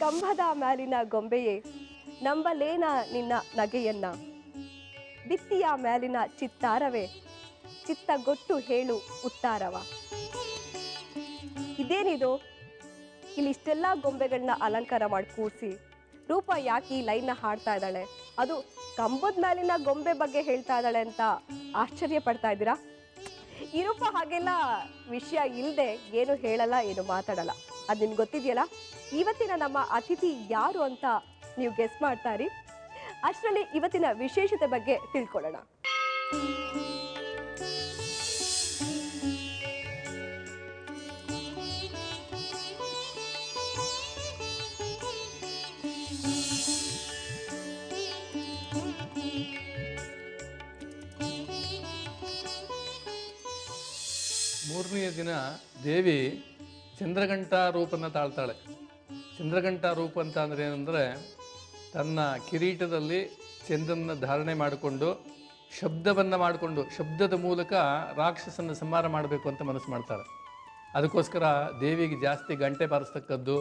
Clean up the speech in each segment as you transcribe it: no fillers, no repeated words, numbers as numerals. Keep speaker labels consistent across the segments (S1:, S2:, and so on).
S1: ಕಂಬದ ಮ್ಯಾಲಿನ ಗೊಂಬೆಯೇ ನಂಬಲೇನ ನಿನ್ನ ನಗೆಯನ್ನ ಬಿತ್ತಿಯ ಮ್ಯಾಲಿನ ಚಿತ್ತಾರವೇ ಚಿತ್ತಗೊಟ್ಟು ಹೇಳು ಉತ್ತಾರವ. ಇದೇನಿದು ಇಲ್ಲಿ ಇಷ್ಟೆಲ್ಲ ಗೊಂಬೆಗಳನ್ನ ಅಲಂಕಾರ ಮಾಡಿ ಕೂರಿಸಿ ರೂಪ ಯಾಕೆ ಈ ಲೈನ್ನ ಹಾಡ್ತಾ ಇದ್ದಾಳೆ, ಅದು ಕಂಬದ ಮ್ಯಾಲಿನ ಗೊಂಬೆ ಬಗ್ಗೆ ಹೇಳ್ತಾ ಇದ್ದಾಳೆ ಅಂತ ಆಶ್ಚರ್ಯ ಪಡ್ತಾ ಇದ್ದೀರಾ? ಈ ರೂಪ ಹಾಗೆಲ್ಲ ವಿಷಯ ಇಲ್ಲದೆ ಏನು ಹೇಳಲ್ಲ, ಏನು ಮಾತಾಡಲ್ಲ. ಅದು ನಿಮ್ಗೆ ಗೊತ್ತಿದೆಯಲ್ಲ. ಇವತ್ತಿನ ನಮ್ಮ ಅತಿಥಿ ಯಾರು ಅಂತ ನೀವು ಗೆಸ್ ಮಾಡ್ತಾ ಇರಿ. ಅಷ್ಟರಲ್ಲಿ ಇವತ್ತಿನ ವಿಶೇಷತೆ ಬಗ್ಗೆ ತಿಳ್ಕೊಳ್ಳೋಣ.
S2: ಮೂರನೆಯ ದಿನ ದೇವಿ ಚಂದ್ರಘಂಟಾ ರೂಪನ ತಾಳ್ತಾಳೆ. ಚಂದ್ರಘಂಟಾ ರೂಪ ಅಂತ ಅಂದರೆ ಏನಂದರೆ, ತನ್ನ ಕಿರೀಟದಲ್ಲಿ ಚಂದ್ರನ ಧಾರಣೆ ಮಾಡಿಕೊಂಡು ಶಬ್ದವನ್ನು ಮಾಡಿಕೊಂಡು ಶಬ್ದದ ಮೂಲಕ ರಾಕ್ಷಸನ ಸಂಹಾರ ಮಾಡಬೇಕು ಅಂತ ಮನಸ್ಸು ಮಾಡ್ತಾಳೆ. ಅದಕ್ಕೋಸ್ಕರ ದೇವಿಗೆ ಜಾಸ್ತಿ ಗಂಟೆ ಬಾರಿಸ್ತಕ್ಕದ್ದು,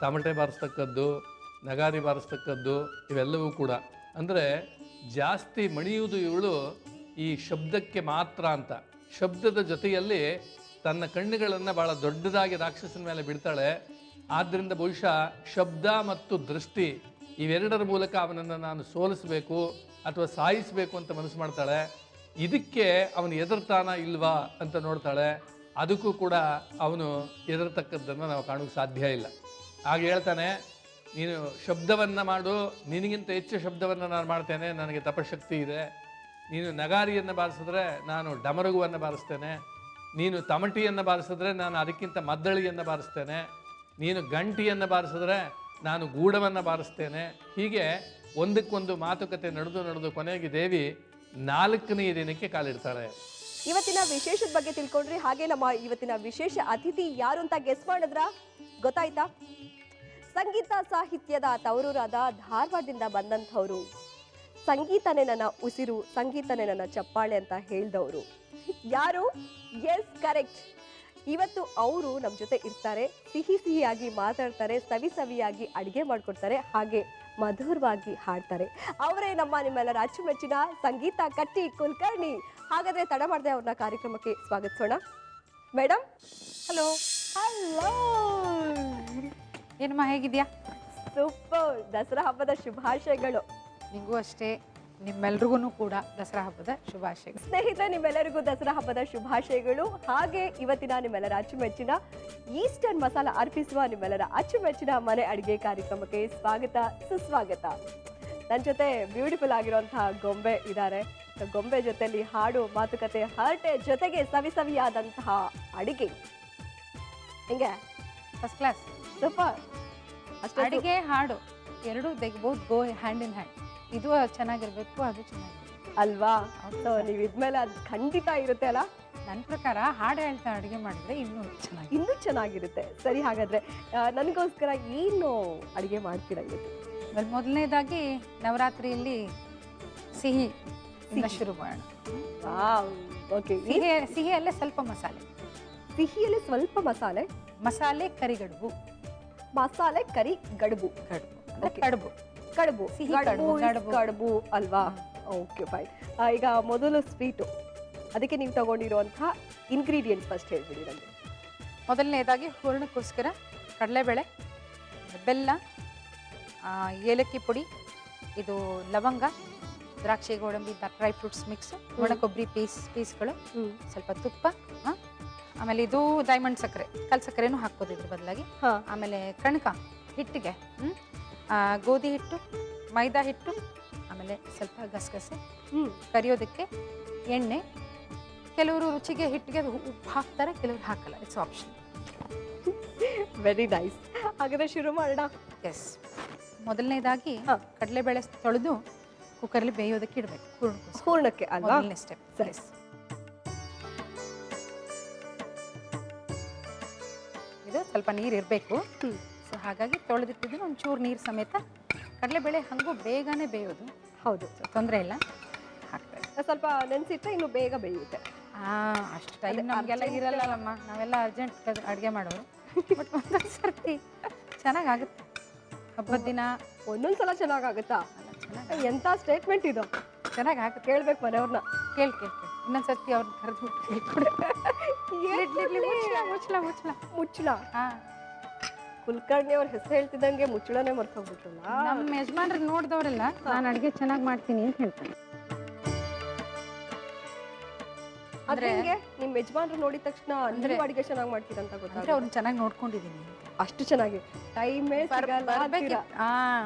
S2: ತಮಟೆ ಬಾರಿಸ್ತಕ್ಕದ್ದು, ನಗಾರಿ ಬಾರಿಸ್ತಕ್ಕದ್ದು ಇವೆಲ್ಲವೂ ಕೂಡ. ಅಂದರೆ ಜಾಸ್ತಿ ಮಣಿಯುವುದು ಇವಳು ಈ ಶಬ್ದಕ್ಕೆ ಮಾತ್ರ ಅಂತ. ಶಬ್ದದ ಜೊತೆಯಲ್ಲಿ ತನ್ನ ಕಣ್ಣುಗಳನ್ನು ಭಾಳ ದೊಡ್ಡದಾಗಿ ರಾಕ್ಷಸನ ಮೇಲೆ ಬಿಡ್ತಾಳೆ. ಆದ್ದರಿಂದ ಬಹುಶಃ ಶಬ್ದ ಮತ್ತು ದೃಷ್ಟಿ ಇವೆರಡರ ಮೂಲಕ ಅವನನ್ನು ನಾನು ಸೋಲಿಸಬೇಕು ಅಥವಾ ಸಾಯಿಸಬೇಕು ಅಂತ ಮನಸ್ಸು ಮಾಡ್ತಾಳೆ. ಇದಕ್ಕೆ ಅವನು ಎದುರ್ತಾನ ಇಲ್ವಾ ಅಂತ ನೋಡ್ತಾಳೆ. ಅದಕ್ಕೂ ಕೂಡ ಅವನು ಎದುರ್ತಕ್ಕದ್ದನ್ನು ನಾವು ಕಾಣೋಕ್ಕೆ ಸಾಧ್ಯ ಇಲ್ಲ. ಆಗ ಹೇಳ್ತಾನೆ, ನೀನು ಶಬ್ದವನ್ನು ಮಾಡು, ನಿನಗಿಂತ ಹೆಚ್ಚು ಶಬ್ದವನ್ನು ನಾನು ಮಾಡ್ತೇನೆ, ನನಗೆ ತಪಶಕ್ತಿ ಇದೆ. ನೀನು ನಗಾರಿಯನ್ನು ಬಾರಿಸಿದ್ರೆ ನಾನು ಡಮರುಗುವನ್ನು ಬಾರಿಸ್ತೇನೆ, ನೀನು ತಮಟಿಯನ್ನು ಬಾರಿಸಿದ್ರೆ ನಾನು ಅದಕ್ಕಿಂತ ಮದ್ದಳಿಯನ್ನು ಬಾರಿಸ್ತೇನೆ, ನೀನು ಗಂಟಿಯನ್ನು ಬಾರಿಸಿದ್ರೆ ನಾನು ಗೂಢವನ್ನು ಬಾರಿಸ್ತೇನೆ. ಹೀಗೆ ಒಂದಕ್ಕೊಂದು ಮಾತುಕತೆ ನಡೆದು ಕೊನೆಗೆ ದೇವಿ 4ನೇ ದಿನಕ್ಕೆ ಕಾಲಿಡ್ತಾಳೆ.
S1: ಇವತ್ತಿನ ವಿಶೇಷದ ಬಗ್ಗೆ ತಿಳ್ಕೊಂಡ್ರಿ. ಹಾಗೆ ನಮ್ಮ ಇವತ್ತಿನ ವಿಶೇಷ ಅತಿಥಿ ಯಾರು ಅಂತ ಗೆಸ್ ಮಾಡಿದ್ರ? ಗೊತ್ತಾಯ್ತಾ? ಸಂಗೀತ ಸಾಹಿತ್ಯದ ತವರೂರಾದ ಧಾರವಾಡದಿಂದ ಬಂದಂಥವ್ರು. ಸಂಗೀತನೇ ನನ್ನ ಉಸಿರು, ಸಂಗೀತನೇ ನನ್ನ ಚಪ್ಪಾಳೆ ಅಂತ ಹೇಳಿದವರು ಯಾರು? Yes, correct. ಇವತ್ತು ಅವರು ನಮ್ಮ ಜೊತೆ ಇರ್ತಾರೆ. ಸಿಹಿಯಾಗಿ ಮಾತಾಡ್ತಾರೆ, ಸವಿಯಾಗಿ ಅಡುಗೆ ಮಾಡ್ಕೊಡ್ತಾರೆ, ಹಾಗೆ ಮಧುರವಾಗಿ ಹಾಡ್ತಾರೆ. ಅವರೇ ನಿಮ್ಮೆಲ್ಲರ ಅಚ್ಚುಮೆಚ್ಚಿನ ಸಂಗೀತ ಕಟ್ಟಿ ಕುಲಕರ್ಣಿ. ಹಾಗಾದ್ರೆ ತಡ ಮಾಡದೆ ಅವ್ರನ್ನ ಕಾರ್ಯಕ್ರಮಕ್ಕೆ ಸ್ವಾಗತಿಸೋಣ. Madam, hello. ಹಲೋ,
S3: ಏನಮ್ಮ, ಹೇಗಿದ್ಯಾ?
S1: ಸೂಪರ್. ದಸರಾ ಹಬ್ಬದ ಶುಭಾಶಯಗಳು.
S3: ನಿಮಗೂ ಅಷ್ಟೇ, ನಿಮ್ಮೆಲ್ರಿಗೂ ಕೂಡ ದಸರಾ ಹಬ್ಬದ ಶುಭಾಶಯಗಳು.
S1: ಸ್ನೇಹಿತರೆ, ನಿಮ್ಮೆಲ್ಲರಿಗೂ ದಸರಾ ಹಬ್ಬದ ಶುಭಾಶಯಗಳು. ಹಾಗೆ ಇವತ್ತಿನ ನಿಮ್ಮೆಲ್ಲರ ಅಚ್ಚುಮೆಚ್ಚಿನ ಈಸ್ಟರ್ನ್ ಮಸಾಲ ಅರ್ಪಿಸುವ ನಿಮ್ಮೆಲ್ಲರ ಅಚ್ಚುಮೆಚ್ಚಿನ ಮನೆ ಅಡುಗೆ ಕಾರ್ಯಕ್ರಮಕ್ಕೆ ಸ್ವಾಗತ, ಸುಸ್ವಾಗತ. ನನ್ನ ಜೊತೆ ಬ್ಯೂಟಿಫುಲ್ ಆಗಿರುವಂತಹ ಗೊಂಬೆ ಇದ್ದಾರೆ. ಗೊಂಬೆ ಜೊತೆಲಿ ಹಾಡು, ಮಾತುಕತೆ, ಹರಟೆ, ಜೊತೆಗೆ ಸವಿಯಾದಂತಹ ಅಡಿಗೆ. ಹಿಂಗೆ
S3: ಫಸ್ಟ್ ಕ್ಲಾಸ್,
S1: ಸೂಪರ್.
S3: ಅಡಿಗೆ ಹಾಡು ಎರಡು ತೆಗಿಬಹುದು, ಗೋ ಹ್ಯಾಂಡ್ ಇನ್ ಹ್ಯಾಂಡ್. ಇದು ಚೆನ್ನಾಗಿರ್ಬೇಕು, ಅದು ಚೆನ್ನಾಗಿರ್ಬೇಕು
S1: ಅಲ್ವಾ? ಸೊ ನೀವು ಇದ್ಮೇಲೆ ಅದು ಖಂಡಿತ ಇರುತ್ತೆ ಅಲ್ಲ?
S3: ನನ್ನ ಪ್ರಕಾರ ಹಾಡು ಹೇಳ್ತಾ ಅಡುಗೆ ಮಾಡಿದ್ರೆ ಇನ್ನೂ ಚೆನ್ನಾಗಿರುತ್ತೆ.
S1: ಸರಿ, ಹಾಗಾದ್ರೆ ನನಗೋಸ್ಕರ ಏನು ಅಡುಗೆ ಮಾಡ್ತೀರಾ ಇವತ್ತು?
S3: ಮೊದಲನೇದಾಗಿ ನವರಾತ್ರಿಯಲ್ಲಿ ಸಿಹಿ ಶುರು ಮಾಡೋಣ. ಸಿಹಿಯಲ್ಲೇ ಸ್ವಲ್ಪ ಮಸಾಲೆ.
S1: ಸಿಹಿಯಲ್ಲಿ ಸ್ವಲ್ಪ ಮಸಾಲೆ.
S3: ಮಸಾಲೆ ಕರಿಗಡುಬು.
S1: ಮಸಾಲೆ ಕರಿ ಗಡುಬು.
S3: ಕಡುಬು
S1: ಕಡುಬು
S3: ಸಿಹಿ
S1: ಕಡುಬು ಅಲ್ವಾ? Okay, fine. ಈಗ ಮೊದಲು ಸ್ವೀಟು, ಅದಕ್ಕೆ ನೀವು ತಗೊಂಡಿರುವಂತಹ ಇಂಗ್ರೀಡಿಯೆಂಟ್ಸ್ ಫಸ್ಟ್ ಹೇಳ್ಬಿಡಿ ನನಗೆ.
S3: ಮೊದಲನೇದಾಗಿ ಹೂರಣಕ್ಕೋಸ್ಕರ ಕಡಲೆಬೇಳೆ, ಬೆಲ್ಲ, ಏಲಕ್ಕಿ ಪುಡಿ, ಇದು ಲವಂಗ, ದ್ರಾಕ್ಷಿ, ಗೋಡಂಬಿ, ಡ್ರೈ ಫ್ರೂಟ್ಸ್ ಮಿಕ್ಸ್, ಒಣ ಕೊಬ್ಬರಿ ಪೀಸ್ಗಳು, ಸ್ವಲ್ಪ ತುಪ್ಪ, ಆಮೇಲೆ ಇದು ಡೈಮಂಡ್ ಸಕ್ಕರೆ, ಕಲ್ ಸಕ್ಕರೆನೂ ಹಾಕ್ಬೋದು ಇದ್ರ ಬದಲಾಗಿ. ಆಮೇಲೆ ಕಣಕ ಹಿಟ್ಟಿಗೆ ಗೋಧಿ ಹಿಟ್ಟು, ಮೈದಾ ಹಿಟ್ಟು, ಆಮೇಲೆ ಸ್ವಲ್ಪ ಗಸಗಸೆ, ಕರಿಯೋದಕ್ಕೆ ಎಣ್ಣೆ. ಕೆಲವರು ರುಚಿಗೆ ಹಿಟ್ಟಿಗೆ ಉಪ್ಪು ಹಾಕ್ತಾರೆ, ಕೆಲವರು ಹಾಕಲ್ಲ, ಇಟ್ಸ್ ಆಪ್ಷನ್.
S1: Very nice. ಹಾಗಾದ್ರೆ ಶುರು ಮಾಡೋಣ.
S3: ಎಸ್, ಮೊದಲನೇದಾಗಿ ಕಡಲೆಬೇಳೆ ತೊಳೆದು ಕುಕ್ಕರ್ಲಿ ಬೇಯೋದಕ್ಕೆ ಇಡಬೇಕು.
S1: ಹೂರ್ಣಕ್ಕೆ ಅಲ್ವಾ?
S3: ಮೊದಲನೇ ಸ್ಟೆಪ್. ಸರಿ, ಇದು ಸ್ವಲ್ಪ ನೀರು ಇರಬೇಕು. ಸೊ ಹಾಗಾಗಿ ತೊಳೆದಿಟ್ಟಿದ್ದು ಒಂಚೂರು ನೀರು ಸಮೇತ. ಕಡಲೆಬೇಳೆ ಹಾಗೂ ಬೇಗನೆ ಬೇಯೋದು.
S1: ಹೌದು,
S3: ತೊಂದರೆ ಇಲ್ಲ, ಹಾಕ್ತಾರೆ.
S1: ಸ್ವಲ್ಪ ನೆನೆಸಿಟ್ರೆ ಇನ್ನು ಬೇಗ ಬೇಯುತ್ತೆ.
S3: ಅಷ್ಟು ಟೈಮ್ ನಮಗೆಲ್ಲ ಇರಲ್ಲಮ್ಮ, ನಾವೆಲ್ಲ ಅರ್ಜೆಂಟ್ ಅಡುಗೆ ಮಾಡೋರು. ಬಟ್ ಒಂದೊಂದು ಸರ್ತಿ ಚೆನ್ನಾಗಾಗುತ್ತೆ. ಹಬ್ಬದ ದಿನ
S1: ಒಂದೊಂದ್ಸಲ ಚೆನ್ನಾಗಾಗುತ್ತಾ? ಎಂತ ಸ್ಟೇಟ್ಮೆಂಟ್ ಇದು,
S3: ಚೆನ್ನಾಗಿ ಹಾಕಿ
S1: ಕೇಳ್ಬೇಕು ಮನೆಯವ್ರನ್ನ.
S3: ಕೇಳಿ ಇನ್ನೊಂದ್ಸರ್ತಿ ಅವ್ರನ್ನ ಕರೆದ್ಬಿಟ್ಟು ಹೇಳ್ಕೊಡಿ. ಮುಚ್ಚಳ ಮುಚ್ಚಳ
S1: ಮುಚ್ಚಳ.
S3: ಹಾ,
S1: ಕುಲಕರ್ಣಿ ಅವ್ರ ಹೆಸರು ಹೇಳ್ತಿದ್ದಂಗೆ ಮುಚ್ಚಳನೆ ಮರ್ತೋಗ್ಬಿಟ್ರಲ್ಲ.
S3: ನಮ್ಮ ಯಜಮಾನ್ರಿಗೆ ನೋಡಿದವರೆಲ್ಲ ನಾನು ಅಡುಗೆ ಚೆನ್ನಾಗಿ ಮಾಡ್ತೀನಿ ಅಂತ ಹೇಳ್ತಾರೆ.
S1: ಆದ್ರೆ ನಿಮ್ ಯಜಮಾನ್ರು ನೋಡಿದ ತಕ್ಷಣ ನೀವು ಅಡಿಗೆ ಚೆನ್ನಾಗಿ ಮಾಡ್ತೀರಂತ ಗೊತ್ತಾಗ
S3: ಅಂದ್ರೆ ಅವ್ರನ್ನ ಚೆನ್ನಾಗಿ ನೋಡ್ಕೊಂಡಿದ್ದೀನಿ.
S1: ಅಷ್ಟು ಚೆನ್ನಾಗಿ ಟೈಮೇ ಸಿಗಲ್ಲ ಅಂತೀರಾ?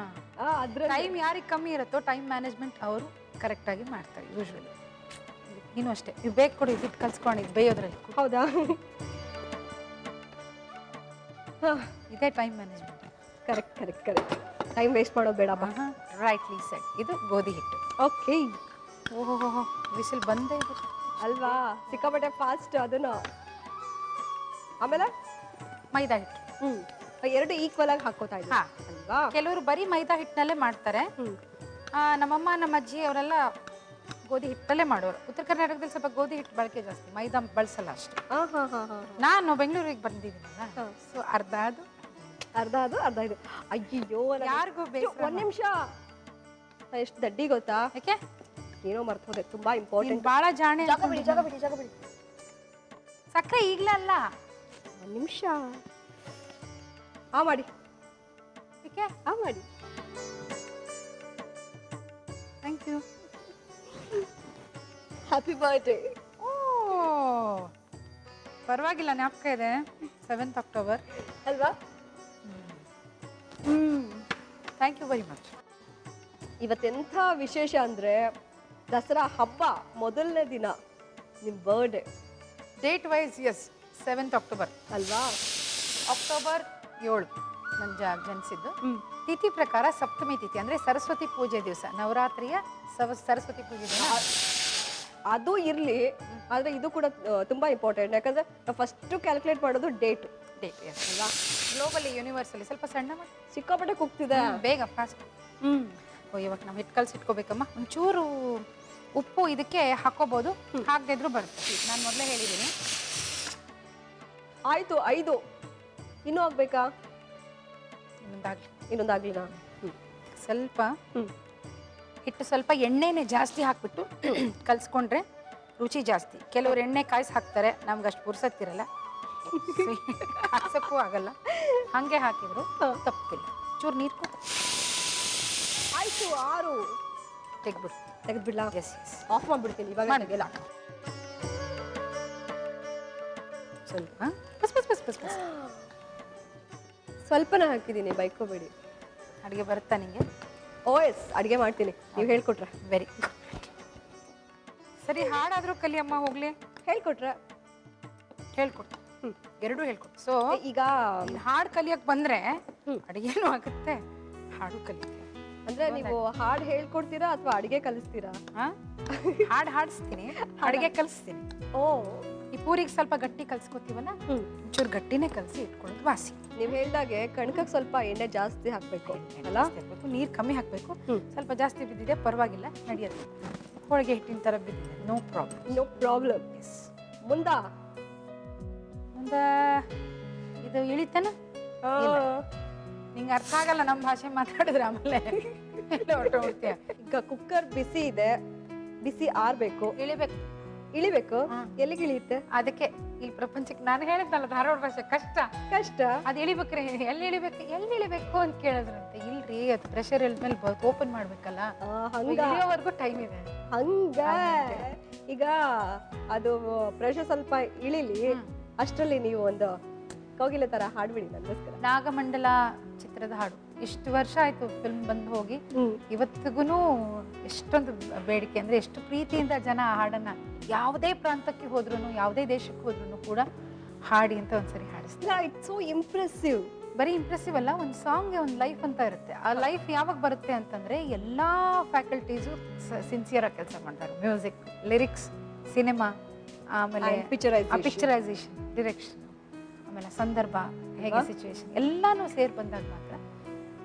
S1: ಅದ್ರ
S3: ಟೈಮ್ ಯಾರಿಗೆ ಕಮ್ಮಿ ಇರುತ್ತೋ ಟೈಮ್ ಮ್ಯಾನೇಜ್ಮೆಂಟ್ ಅವರು ಕರೆಕ್ಟಾಗಿ ಮಾಡ್ತಾರೆ ಯೂಶ್ವಲಿ. ನೀನು ಅಷ್ಟೇ, ನೀವು ಬೇಕು ಕೊಡಿ, ಬಿಟ್ಟು ಕಲ್ಸ್ಕೊಂಡಿದ್ದು ಬೇಯೋದ್ರಲ್ಲಿ.
S1: ಹೌದಾ?
S3: ಇದೇ time management.
S1: Correct correct correct. Time waste ಮಾಡೋದು ಬೇಡಪ್ಪ.
S3: Rightly set. ಇದು ಗೋಧಿ ಹಿಟ್ಟು.
S1: ಓಕೆ.
S3: ಓಹೋ, ವಿಸಿಲ್ ಬಂದೇ ಇದೆ
S1: ಅಲ್ವಾ? ಸಿಕ್ಕಾಪಟ್ಟೆ ಫಾಸ್ಟ್ ಅದನ್ನು. ಆಮೇಲೆ
S3: ಮೈದಾ ಹಿಟ್ಟು.
S1: ಎರಡು ಈಕ್ವಲ್ ಆಗಿ ಹಾಕೋತಾ ಇದ್ದೀವಿ ಅಲ್ವಾ?
S3: ಕೆಲವರು ಬರೀ ಮೈದಾ ಹಿಟ್ಟಿನಲ್ಲೇ ಮಾಡ್ತಾರೆ. ನಮ್ಮಮ್ಮ ನಮ್ಮ ಅಜ್ಜಿ ಅವರೆಲ್ಲ ಗೋಧಿ ಹಿಟ್ಟಲ್ಲೇ ಮಾಡೋರು. ಉತ್ತರ ಕರ್ನಾಟಕದಲ್ಲಿ ಸ್ವಲ್ಪ ಗೋಧಿ ಹಿಟ್ಟು ಬಳಕೆ ಜಾಸ್ತಿ, ಮೈದಾ ಬಳಸಲ್ಲ ಅಷ್ಟು. ನಾನು ಬೆಂಗಳೂರಿಗೆ ಬಂದಿದ್ದೀನಲ್ಲ, ಸೊ ಅರ್ಧ ಅದು ಅರ್ಧ ಇದು. ಅಯ್ಯೋ, ಯಾರಿಗೂ ಒಂದ್ ನಿಮಿಷ. ಎಷ್ಟು ದಡ್ಡಿ ಗೊತ್ತಾ? ಯಾಕೆ ಏನೋ ಮರ್ತೋದೆ, ತುಂಬಾ ಇಂಪಾರ್ಟೆಂಟ್. ಬಹಳ ಜಾಣೆ.
S1: ಜಾಗ ಬಿಡಿ.
S3: ಸಕ್ಕರೆ ಈಗ್ಲೇ ಅಲ್ಲ,
S1: ಒಂದ್ ನಿಮಿಷ. ಮಾಡಿ.
S3: ಯಾಕೆ
S1: ಮಾಡಿ.
S3: Thank you.
S1: Happy birthday.
S3: ಓ, ಪರವಾಗಿಲ್ಲ, ಜ್ಞಾಪಕ ಇದೆ. 7th ಅಕ್ಟೋಬರ್
S1: ಅಲ್ವಾ?
S3: Thank you very much.
S1: ಇವತ್ತೆಂಥ ವಿಶೇಷ ಅಂದರೆ ದಸರಾ ಹಬ್ಬ ಮೊದಲನೇ ದಿನ ನಿಮ್ಮ birthday.
S3: Date wise yes 7th October
S1: ಅಲ್ವಾ?
S3: ಅಕ್ಟೋಬರ್ 7 ನನ್ನ ಜನಿಸಿದ್ದು. ತಿಥಿ ಪ್ರಕಾರ ಸಪ್ತಮಿ ತಿಥಿ, ಅಂದರೆ ಸರಸ್ವತಿ ಪೂಜೆ ದಿವಸ, ನವರಾತ್ರಿಯ ಸರಸ್ವತಿ ಪೂಜೆ ದಿನ.
S1: ಅದು ಇರಲಿ, ಆದರೆ ಇದು ಕೂಡ ತುಂಬ ಇಂಪಾರ್ಟೆಂಟ್. ಯಾಕಂದರೆ ನಾವು ಫಸ್ಟು ಕ್ಯಾಲ್ಕುಲೇಟ್ ಮಾಡೋದು ಡೇಟ್
S3: ಎಸ್ ಅಲ್ವಾ? ಗ್ಲೋಬಲಿ ಯೂನಿವರ್ಸಲ್ಲಿ ಸ್ವಲ್ಪ ಸಣ್ಣ ಮಾಡಿ
S1: ಸಿಕ್ಕಾಪಟ್ಟೆ ಕುಗ್ತಿದೆ.
S3: ಬೇಗ ಫಾಸ್ಟ್. ಓ, ಇವಾಗ ನಾವು ಹಿಟ್ಟು ಕಲಸಿಟ್ಕೋಬೇಕಮ್ಮ. ಒಂಚೂರು ಉಪ್ಪು ಇದಕ್ಕೆ ಹಾಕೋಬಹುದು, ಹಾಕದೇ ಇದ್ರೂ ಬರುತ್ತೆ. ನಾನು ಮೊದಲೇ ಹೇಳಿದ್ದೀನಿ.
S1: ಆಯಿತು, 5 ಇನ್ನೂ ಆಗ್ಬೇಕಾ? ಇನ್ನೊಂದಾಗ್ಲಿನಾ?
S3: ಸ್ವಲ್ಪ ಹಿಟ್ಟು ಸ್ವಲ್ಪ ಎಣ್ಣೆನೆ ಜಾಸ್ತಿ ಹಾಕ್ಬಿಟ್ಟು ಕಲ್ಸ್ಕೊಂಡ್ರೆ ರುಚಿ ಜಾಸ್ತಿ. ಕೆಲವರು ಎಣ್ಣೆ ಕಾಯಿಸಿ ಹಾಕ್ತಾರೆ, ನಮ್ಗೆ ಅಷ್ಟು ಪುರ್ಸತ್ತಿರಲ್ಲ, ಕಾಯ್ಸಕ್ಕೂ ಆಗಲ್ಲ. ಹಂಗೆ ಹಾಕಿದ್ರು ತಪ್ಪಿಲ್ಲ. ಚೂರು ನೀರು ಕೊಟ್ಟು
S1: ಆಯ್ತು. 6 ತೆಗೆದ್ಬಿಡ್ಲಾ?
S3: S S.
S1: ಆಫ್ ಮಾಡ್ಬಿಡ್ತೀನಿ ಇವಾಗ.
S3: ಮಾಡಿಲ್ಲ ಸ್ವಲ್ಪ bus bus bus bus bus
S1: ಸ್ವಲ್ಪನೇ ಹಾಕಿದ್ದೀನಿ, ಬೈಕೋಬೇಡಿ.
S3: ಅಡುಗೆ ಬರುತ್ತಾ ನಿಂಗೆ?
S1: ಓ ಎಸ್, ಅಡುಗೆ ಮಾಡ್ತೀನಿ, ನೀವು ಹೇಳ್ಕೊಟ್ರೆ.
S3: ವೆರಿ ಸರಿ. ಹಾಡಾದರೂ ಕಲಿಯಮ್ಮ, ಹೋಗ್ಲಿ.
S1: ಹೇಳ್ಕೊಟ್ರೆ
S3: ಹೇಳ್ಕೊಟ್ಟು ಎರಡೂ ಹೇಳ್ಕೊಟ್ಟು. ಸೊ
S1: ಈಗ
S3: ಹಾಡು ಕಲಿಯಕ್ಕೆ ಬಂದರೆ ಅಡುಗೆನೂ ಆಗುತ್ತೆ, ಹಾಡು ಕಲಿಯಕ್ಕೆ.
S1: ಅಂದ್ರೆ ನೀವು ಹಾಡು ಹೇಳ್ಕೊಡ್ತೀರಾ ಅಥವಾ ಅಡುಗೆ ಕಲಿಸ್ತೀರಾ?
S3: ಹಾಡು ಹಾಡಿಸ್ತೀನಿ, ಅಡುಗೆ ಕಲಿಸ್ತೀನಿ.
S1: ಓ,
S3: ಈ ಪೂರಿಗೆ ಸ್ವಲ್ಪ ಗಟ್ಟಿ ಕಲ್ಸ್ಕೊತೀವಲ್ಲ, ಒಂಚೂರು ಗಟ್ಟಿನೇ ಕಲಸಿ ಇಟ್ಕೊಳ್ಳೋದು ವಾಸಿ.
S1: ನೀವು ಹೇಳ್ದಾಗೆ ಕಣಕಕ್ಕೆ ಸ್ವಲ್ಪ ಎಣ್ಣೆ ಜಾಸ್ತಿ ಹಾಕ್ಬೇಕು ಅಲ್ಲ?
S3: ನೀರು ಕಮ್ಮಿ ಹಾಕಬೇಕು. ಸ್ವಲ್ಪ ಜಾಸ್ತಿ ಬಿದ್ದಿದೆ ಪರವಾಗಿಲ್ಲ, ನಡೆಯುತ್ತೆ. ಹೋಳಿಗೆ ಹಿಟ್ಟಿನ ಥರ ಬಿದ್ದಿದೆ, no problem.
S1: No problem. Yes. ಮುಂದೆ
S3: ಇದು ಇಳಿತಾನ? ನಿಂಗೆ ಅರ್ಥ ಆಗಲ್ಲ ನಮ್ಮ ಭಾಷೆ ಮಾತಾಡಿದ್ರೆ, ಆಮೇಲೆ
S1: ಈಗ ಕುಕ್ಕರ್ ಬಿಸಿ ಇದೆ, ಬಿಸಿ ಆರ್ಬೇಕು, ಇಳಿಬೇಕು. ಎಲ್ಲಿಗೆ ಇಳಿಯುತ್ತೆ?
S3: ಅದಕ್ಕೆ ಈ ಪ್ರಪಂಚಕ್ಕೆ ನಾನು ಹೇಳಿದ್ನಲ್ಲ, ಧಾರವಾಡ ಭಾಷೆ ಕಷ್ಟ ಅದು ಇಳಿಬೇಕ್ರಿ. ಎಲ್ಲಿ ಇಳಿಬೇಕು ಅಂತ ಕೇಳಿದ್ರಂತೆ. ಇಲ್ರಿ, ಅದು ಪ್ರೆಷರ್ ಇಲ್ದ್ಮೇಲೆ ಓಪನ್ ಮಾಡ್ಬೇಕಲ್ಲ, ಹಂಗವರೆಗೂ ಟೈಮ್ ಇದೆ.
S1: ಹಂಗ ಈಗ ಅದು ಪ್ರೆಷರ್ ಸ್ವಲ್ಪ ಇಳಿಲಿ, ಅಷ್ಟರಲ್ಲಿ ನೀವು ಒಂದು ಕೋಗಿಲೆ ತರ ಹಾಡ್ಬಿಡಿ ನನಗೋಸ್ಕರ.
S3: ನಾಗಮಂಡಲ ಚಿತ್ರದ ಹಾಡು. ಇಷ್ಟು ವರ್ಷ ಆಯ್ತು ಫಿಲ್ಮ್ ಬಂದು ಹೋಗಿ, ಇವತ್ತಿಗೂ ಎಷ್ಟೊಂದು ಬೇಡಿಕೆ, ಅಂದ್ರೆ ಎಷ್ಟು ಪ್ರೀತಿಯಿಂದ ಜನ ಆ ಹಾಡನ್ನ ಯಾವುದೇ ಪ್ರಾಂತಕ್ಕೆ ಹೋದ್ರು, ಯಾವುದೇ ದೇಶಕ್ಕೆ ಹೋದ್ರು ಕೂಡ ಹಾಡಿ ಅಂತ ಒಂದ್ಸರಿ ಹಾಡಿಸ್ತಾರೆ.
S1: It's so impressive.
S3: ಬರೀ ಇಂಪ್ರೆಸಿವ್ ಅಲ್ಲ, ಒಂದು ಸಾಂಗ್ಗೆ ಒಂದು ಲೈಫ್ ಅಂತ ಇರುತ್ತೆ. ಆ ಲೈಫ್ ಯಾವಾಗ ಬರುತ್ತೆ ಅಂತಂದ್ರೆ ಎಲ್ಲಾ ಫ್ಯಾಕಲ್ಟೀಸು ಸಿನ್ಸಿಯರ್ ಆಗಿ ಕೆಲಸ ಮಾಡ್ತಾರೆ. ಮ್ಯೂಸಿಕ್, ಲಿರಿಕ್ಸ್, ಸಿನಿಮಾ, ಆಮೇಲೆ ಪಿಕ್ಚರೈಸೇಷನ್, ಡಿರೆಕ್ಷನ್, ಆಮೇಲೆ ಸಂದರ್ಭ, ಹೇಗೆ ಸಿಚುವೇಶನ್ ಎಲ್ಲಾನು ಸೇರಿ ಬಂದಾಗ ಮಾತ್ರ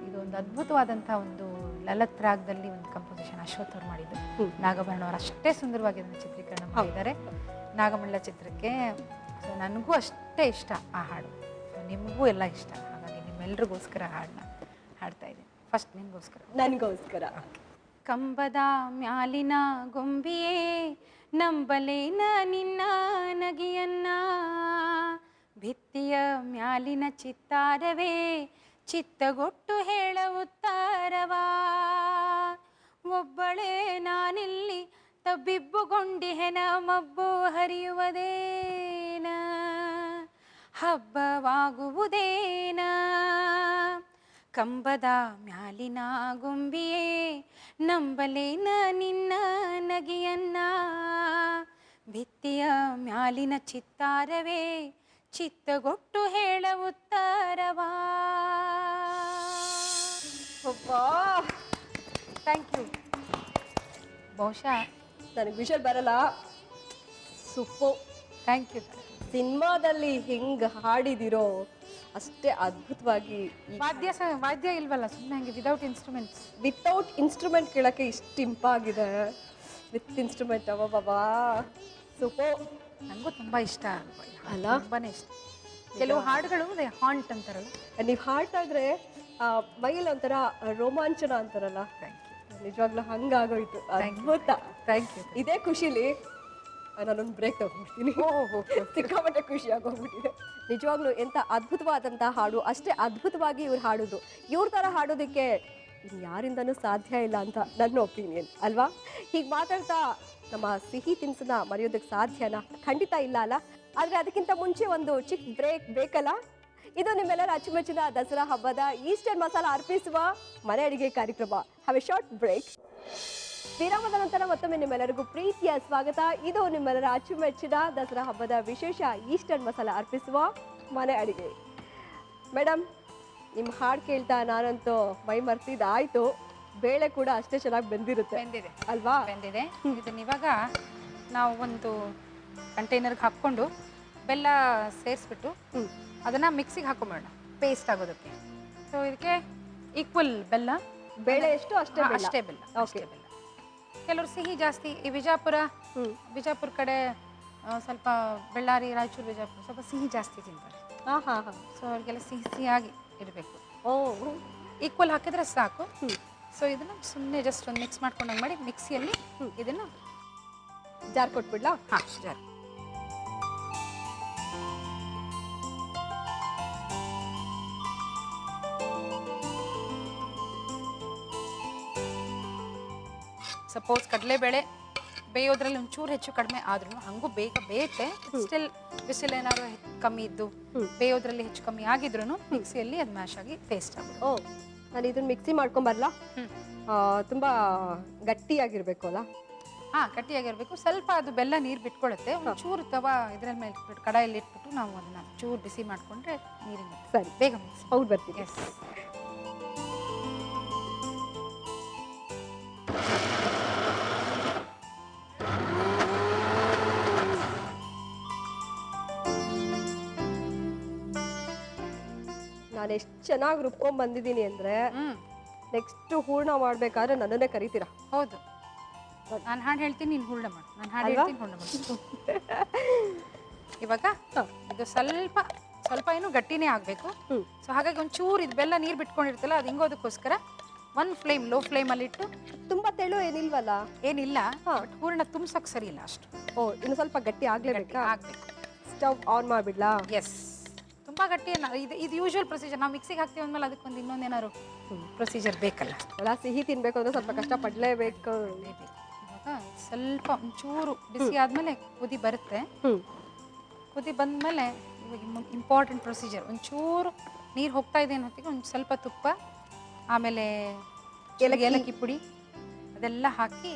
S3: ಇದು ಒಂದು ಅದ್ಭುತವಾದಂಥ ಒಂದು ಲಲತ್ ರಾಗದಲ್ಲಿ ಒಂದು ಕಂಪೋಸಿಷನ್ ಅಶ್ವಥ್ ಅವ್ರು ಮಾಡಿದ್ದು. ನಾಗಭರಣ ಅವರು ಅಷ್ಟೇ ಸುಂದರವಾಗಿ ಅದನ್ನು ಚಿತ್ರೀಕರಣ ಮಾಡಿದ್ದಾರೆ ನಾಗಮಂಡಲ ಚಿತ್ರಕ್ಕೆ. ಸೊ ನನಗೂ ಅಷ್ಟೇ ಇಷ್ಟ ಆ ಹಾಡು, ನಿಮಗೂ ಎಲ್ಲ ಇಷ್ಟ. ಹಾಗಾಗಿ ನಿಮ್ಮೆಲ್ರಿಗೋಸ್ಕರ ಹಾಡನ್ನ ಹಾಡ್ತಾ ಇದ್ದೀನಿ ಫಸ್ಟ್ ನಿಮಗೋಸ್ಕರ.
S1: ನನಗೋಸ್ಕರ.
S3: ಕಂಬದ ಮ್ಯಾಲಿನ ಗೊಂಬಿಯೇ ನಂಬಲೇನ ನಿನ್ನ ನಗಿಯನ್ನ, ಭಿತ್ತಿಯ ಮ್ಯಾಲಿನ ಚಿತ್ತಾರವೇ ಚಿತ್ತಗೊಟ್ಟು ಹೇಳ ಉತ್ತಾರವಾ, ಒಬ್ಬಳೇ ನಾನಿಲ್ಲಿ ತಬ್ಬಿಬ್ಬುಗೊಂಡಿಹೆನ ಮಬ್ಬು ಹರಿಯುವುದೇನ ಹಬ್ಬವಾಗುವುದೇನ, ಕಂಬದ ಮ್ಯಾಲಿನ ಗೊಂಬಿಯೇ ನಂಬಲೇನ ನಿನ್ನ ನಗಿಯನ್ನ, ಭಿತ್ತಿಯ ಮ್ಯಾಲಿನ ಚಿತ್ತಾರವೇ ಚಿತ್ತಗೊಟ್ಟು ಹೇಳ ಉತ್ತರವಾ. Thank you. ಬಹುಶಃ
S1: ನನಗೆ ವಿಷಲ್ ಬರಲ್ಲ. ಸೂಪರ್.
S3: Thank you.
S1: ಸಿನಿಮಾದಲ್ಲಿ ಹೆಂಗ್ ಹಾಡಿದಿರೋ ಅಷ್ಟೇ ಅದ್ಭುತವಾಗಿ.
S3: ವಾದ್ಯ ಇಲ್ವಲ್ಲ, ಸುಮ್ಮನೆ ಹಂಗೆ ವಿದೌಟ್ ಇನ್ಸ್ಟ್ರೂಮೆಂಟ್ಸ್.
S1: ವಿತೌಟ್ ಇನ್ಸ್ಟ್ರೂಮೆಂಟ್ ಕೇಳಕ್ಕೆ ಇಷ್ಟು ಇಂಪಾಗಿದೆ. ವಿತ್ ಇನ್ಸ್ಟ್ರೂಮೆಂಟ್ ಬಾಬಾ ಸೂಪರ್.
S3: ನನಗೂ ತುಂಬ ಇಷ್ಟ
S1: ಅಲ್ಲ?
S3: ತುಂಬಾನೇ ಇಷ್ಟ. ಕೆಲವು ಹಾಡುಗಳು ಹಾಂಟ್ ಅಂತಾರಲ್ಲ,
S1: ನೀವು ಹಾಡ್ತಾಯಿದ್ರೆ ಮೈಯಲ್ಲಿ ಒಂಥರ ರೋಮಾಂಚನ ಅಂತಾರಲ್ಲ, ನಿಜವಾಗ್ಲೂ ಹಂಗಾಗೋಯ್ತು. ಅದ್ಭುತ.
S3: Thank you.
S1: ಇದೇ ಖುಷಿಲಿ ನಾನೊಂದು ಬ್ರೇಕ್ ತಗೊಂಡ್ಬಿಡ್ತೀನಿ. ಸಿಕ್ಕಾಪಟ್ಟೆ ಖುಷಿ ಆಗೋಗ್ಬಿಟ್ಟಿದೆ. ನಿಜವಾಗ್ಲೂ ಎಂಥ ಅದ್ಭುತವಾದಂಥ ಹಾಡು, ಅಷ್ಟೇ ಅದ್ಭುತವಾಗಿ ಇವ್ರು ಹಾಡೋದು. ಇವ್ರ ಥರ ಹಾಡೋದಕ್ಕೆ ಯಾರಿಂದನೂ ಸಾಧ್ಯ ಇಲ್ಲ ಅಂತ ನನ್ನ ಒಪಿನಿಯನ್ ಅಲ್ವಾ. ಹೀಗೆ ಮಾತಾಡ್ತಾ ನಮ್ಮ ಸಿಹಿ ತಿನಿಸನ್ನ ಮರೆಯೋದಕ್ಕೆ ಸಾಧ್ಯನಾ? ಖಂಡಿತ ಇಲ್ಲ ಅಲ್ಲ. ಆದರೆ ಅದಕ್ಕಿಂತ ಮುಂಚೆ ಒಂದು ಚಿಕ್ಕ ಬ್ರೇಕ್ ಬೇಕಲ್ಲ. ಇದು ನಿಮ್ಮೆಲ್ಲರ ಅಚ್ಚುಮೆಚ್ಚಿನ ದಸರಾ ಹಬ್ಬದ ಈಸ್ಟರ್ ಮಸಾಲ ಅರ್ಪಿಸುವ ಮನೆ ಅಡಿಗೆ ಕಾರ್ಯಕ್ರಮ. Have a short break. ವಿರಾಮದ ನಂತರ ಮತ್ತೊಮ್ಮೆ ನಿಮ್ಮೆಲ್ಲರಿಗೂ ಪ್ರೀತಿಯ ಸ್ವಾಗತ. ಇದು ನಿಮ್ಮೆಲ್ಲರ ಅಚ್ಚುಮೆಚ್ಚಿನ ದಸರಾ ಹಬ್ಬದ ವಿಶೇಷ ಈಸ್ಟರ್ ಮಸಾಲ ಅರ್ಪಿಸುವ ಮನೆ ಅಡಿಗೆ. ಮೇಡಮ್, ನಿಮ್ಮ ಹಾಡು ಕೇಳ್ತಾ ನಾನಂತೂ ಮೈ ಮರ್ತಿದ್ದಾಯ್ತು. ಬೇಳೆ ಕೂಡ ಅಷ್ಟೇ ಚೆನ್ನಾಗಿ ಬೆಂದಿರುತ್ತೆ ಅಲ್ವಾ?
S3: ಬೆಂದಿದೆ. ಇದನ್ನ ಇವಾಗ ನಾವು ಒಂದು ಕಂಟೈನರ್ಗೆ ಹಾಕ್ಕೊಂಡು ಬೆಲ್ಲ ಸೇರಿಸ್ಬಿಟ್ಟು ಅದನ್ನು ಮಿಕ್ಸಿಗೆ ಹಾಕೊಂಬೇಡ, ಪೇಸ್ಟ್ ಆಗೋದಕ್ಕೆ. ಸೊ ಇದಕ್ಕೆ ಈಕ್ವಲ್ ಬೆಲ್ಲ,
S1: ಬೇಳೆ ಎಷ್ಟು ಅಷ್ಟೇ
S3: ಅಷ್ಟೇ ಬೆಲ್ಲ. ಅಷ್ಟೇ ಬೆಲ್ಲ. ಕೆಲವರು ಸಿಹಿ ಜಾಸ್ತಿ, ಈ ವಿಜಾಪುರ ಕಡೆ ಸ್ವಲ್ಪ ಬಳ್ಳಾರಿ, ರಾಯಚೂರು, ವಿಜಾಪುರ ಸ್ವಲ್ಪ ಸಿಹಿ ಜಾಸ್ತಿ ತಿಂತಾರೆ. ಸೊ ಅವ್ರಿಗೆಲ್ಲ ಸಿಹಿಯಾಗಿ ಇರಬೇಕು. ಈಕ್ವಲ್ ಹಾಕಿದ್ರೆ ಸಾಕು. ಸೊ ಇದನ್ನ ಸುಮ್ಮನೆ ಜಸ್ಟ್ ಒಂದು ಮಿಕ್ಸ್ ಮಾಡ್ಕೊಂಡಂಗೆ ಮಾಡಿ ಮಿಕ್ಸಿಯಲ್ಲಿ ಇದನ್ನ
S1: ಜಾರ್ ಕೊಟ್ಬಿಡ್ಲಾ?
S3: ಹಾಂ, ಜಾರ್. ಸಪೋಸ್ ಕಡಲೆಬೇಳೆ ಬೇಯೋದ್ರಲ್ಲಿ ಒಂಚೂರು ಹೆಚ್ಚು ಕಡಿಮೆ ಆದ್ರೂ ಹಂಗೂ ಬೇಗ ಬೇಯುತ್ತೆ. ಸ್ಟಿಲ್ ಬಿಸಿಲು ಏನಾದ್ರು ಕಮ್ಮಿ ಇದ್ದು ಬೇಯೋದ್ರಲ್ಲಿ ಹೆಚ್ಚು ಕಮ್ಮಿ ಆಗಿದ್ರು ಮಿಕ್ಸಿಯಲ್ಲಿ ಅದು ಮ್ಯಾಶ್ ಆಗಿ ಪೇಸ್ಟ್ ಆಗುತ್ತೆ.
S1: ನಾನು ಇದನ್ನ ಮಿಕ್ಸಿ ಮಾಡ್ಕೊಂಬರ್ಲಾ? ತುಂಬಾ ಗಟ್ಟಿಯಾಗಿರ್ಬೇಕು ಅಲ್ಲ?
S3: ಹಾಂ, ಗಟ್ಟಿಯಾಗಿರ್ಬೇಕು. ಸ್ವಲ್ಪ ಅದು ಬೆಲ್ಲ ನೀರು ಬಿಟ್ಕೊಳ್ಳುತ್ತೆ. ಒಂಚೂರು ತವಾ ಇದ್ರಲ್ಲಿ ಮೇಲೆ ಇಟ್ಬಿಟ್ಟು ಕಡಾಯಲ್ಲಿ ಇಟ್ಬಿಟ್ಟು ನಾವು ಅದನ್ನ ಚೂರು ಬಿಸಿ ಮಾಡಿಕೊಂಡ್ರೆ ನೀರಿನ
S1: ಸರಿ
S3: ಬೇಗ ಮಿಕ್ಸ್.
S1: ಹೌದು, ಬರ್ತೀನಿ.
S3: ಎಸ್.
S1: ನಾನು ಎಷ್ಟು ಚೆನ್ನಾಗಿ ರುಬ್ಕೊಂಡ್ ಬಂದಿದ್ದೀನಿ ಅಂದ್ರೆ ನೆಕ್ಸ್ಟ್ ಹೂರ್ಣ ಮಾಡ್ಬೇಕಾದ್ರೆ ನನ್ನನ್ನೇ ಕರಿತೀರಾ?
S3: ಹೌದು, ನಾನು ಹಾಡು ಹೇಳ್ತೀನಿ, ನೀನು ಹೂರ್ಣ ಮಾಡು. ನಾನು ಹಾಡು ಹೇಳ್ತೀನಿ, ಹೂರ್ಣ ಮಾಡು. ಇವಾಗ ಇದು ಸ್ವಲ್ಪ ಏನು ಗಟ್ಟಿನೇ ಆಗಬೇಕು. ಸೊ ಹಾಗಾಗಿ ಒಂಚೂರು ಇದು ಬೆಲ್ಲ ನೀರು ಬಿಟ್ಕೊಂಡಿರ್ತಲ್ಲ, ಅದು ಹಿಂಗೋದಕ್ಕೋಸ್ಕರ ಒಂದು ಫ್ಲೇಮ್, ಲೋ ಫ್ಲೇಮಲ್ಲಿ ಇಟ್ಟು.
S1: ತುಂಬಾ ತೆಳು ಏನಿಲ್ವಲ್ಲ?
S3: ಏನಿಲ್ಲ, ಬಟ್ ಹೂರ್ಣ ತುಂಬ್ಸೋಕೆ ಸರಿ ಇಲ್ಲ ಅಷ್ಟು.
S1: ಇನ್ನು ಸ್ವಲ್ಪ ಗಟ್ಟಿ ಆಗ್ಲೇಬೇಕಾ?
S3: ಆಗಬೇಕು.
S1: ಸ್ಟವ್ ಆನ್ ಮಾಡಿಬಿಡ್ಲಾ?
S3: ಎಸ್. ತುಂಬ ಗಟ್ಟಿ ಇದು ಯೂಶುವಲ್ ಪ್ರೊಸೀಜರ್. ನಾವು ಮಿಕ್ಸಿಗೆ ಹಾಕ್ತೀವಿ ಅಂದಮೇಲೆ ಅದಕ್ಕೊಂದು ಇನ್ನೊಂದೇನಾದ್ರು ಪ್ರೊಸೀಜರ್ ಬೇಕಲ್ಲ.
S1: ಅಲ್ಲ, ಸಿಹಿ ತಿನ್ಬೇಕು ಅಂದ್ರೆ ಸ್ವಲ್ಪ ಕಷ್ಟಪಡಲೇಬೇಕು.
S3: ಇವಾಗ ಸ್ವಲ್ಪ ಒಂಚೂರು ಬಿಸಿ ಆದಮೇಲೆ ಕುದಿ ಬರುತ್ತೆ. ಕುದಿ ಬಂದಮೇಲೆ ಇವಾಗ ಇಂಪಾರ್ಟೆಂಟ್ ಪ್ರೊಸೀಜರ್, ಒಂಚೂರು ನೀರು ಹೋಗ್ತಾ ಇದೆ ಅನ್ನೋ ಹೊತ್ತಿಗೆ ಒಂದು ಸ್ವಲ್ಪ ತುಪ್ಪ, ಆಮೇಲೆ ಏಲಕ್ಕಿ ಪುಡಿ ಅದೆಲ್ಲ ಹಾಕಿ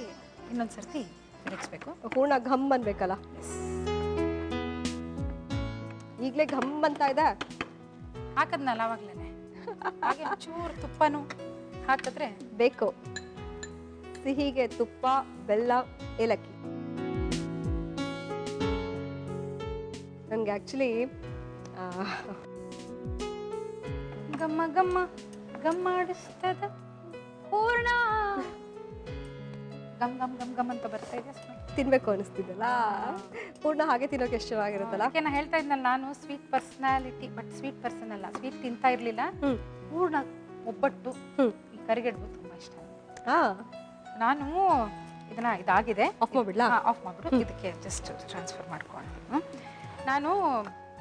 S3: ಇನ್ನೊಂದು ಸರ್ತಿ ತಿರುಗಿಸ್ಬೇಕು.
S1: ಹೂರ್ಣ ಘಮ್ ಅನ್ಬೇಕಲ್ಲ? ಈಗಲೇ ಘಮ್ ಅಂತ ಇದೆ.
S3: ಹಾಕದ್ನಲ್ಲ ಅವಾಗ್ಲೇನೆ. ಹಾಗೆ ಚೂರು ತುಪ್ಪನೂ ಹಾಕಿದ್ರೆ
S1: ಬೇಕು. ಸಿಹಿಗೆ ತುಪ್ಪ, ಬೆಲ್ಲ, ಏಲಕ್ಕಿ. ನನಗೆ ಆ್ಯಕ್ಚುಲಿ
S3: ಗಮ್ಮ ಗಮ್ಮ ಗಮ್ಮಾಡಿಸ್ತದ ಹೂರ್ಣ, ಗಮ್ ಗಮ್ ಗಮ್ ಗಮ್ ಅಂತ ಬರ್ತಾ ಇದೆ.
S1: ತಿನ್ಬೇಕು ಅನಿಸ್ತಿದ್ದಲ್ಲ. ಹೂರ್ಣ ಹಾಗೆ ತಿನ್ನೋಕೆ ಎಷ್ಟು ಚೆನ್ನಾಗಿರುತ್ತಲ್ಲ.
S3: ನಾ ಹೇಳ್ತಾ ಇದ್ನಲ್ಲ, ನಾನು sweet personality, but sweet person ಅಲ್ಲ. ಸ್ವೀಟ್ ತಿಂತಾ ಇರ್ಲಿಲ್ಲ. ಹೂರ್ಣ ಒಬ್ಬಟ್ಟು,
S1: ಹ್ಮ್.
S3: ಈ ಕರಿಗಡುಬು ತುಂಬ ಇಷ್ಟ.
S1: ಹಾ
S3: ನಾನು ಇದನ್ನ ಇದಾಗಿದೆ
S1: ಆಫ್ ಮಾಡ್ಬಿಡ್ಲಾ?
S3: ಆಫ್ ಮಾಡ್ಬಿಡು. ಇದಕ್ಕೆ ಜಸ್ಟ್ ಟ್ರಾನ್ಸ್ಫರ್ ಮಾಡ್ಕೊಂಡು ನಾನು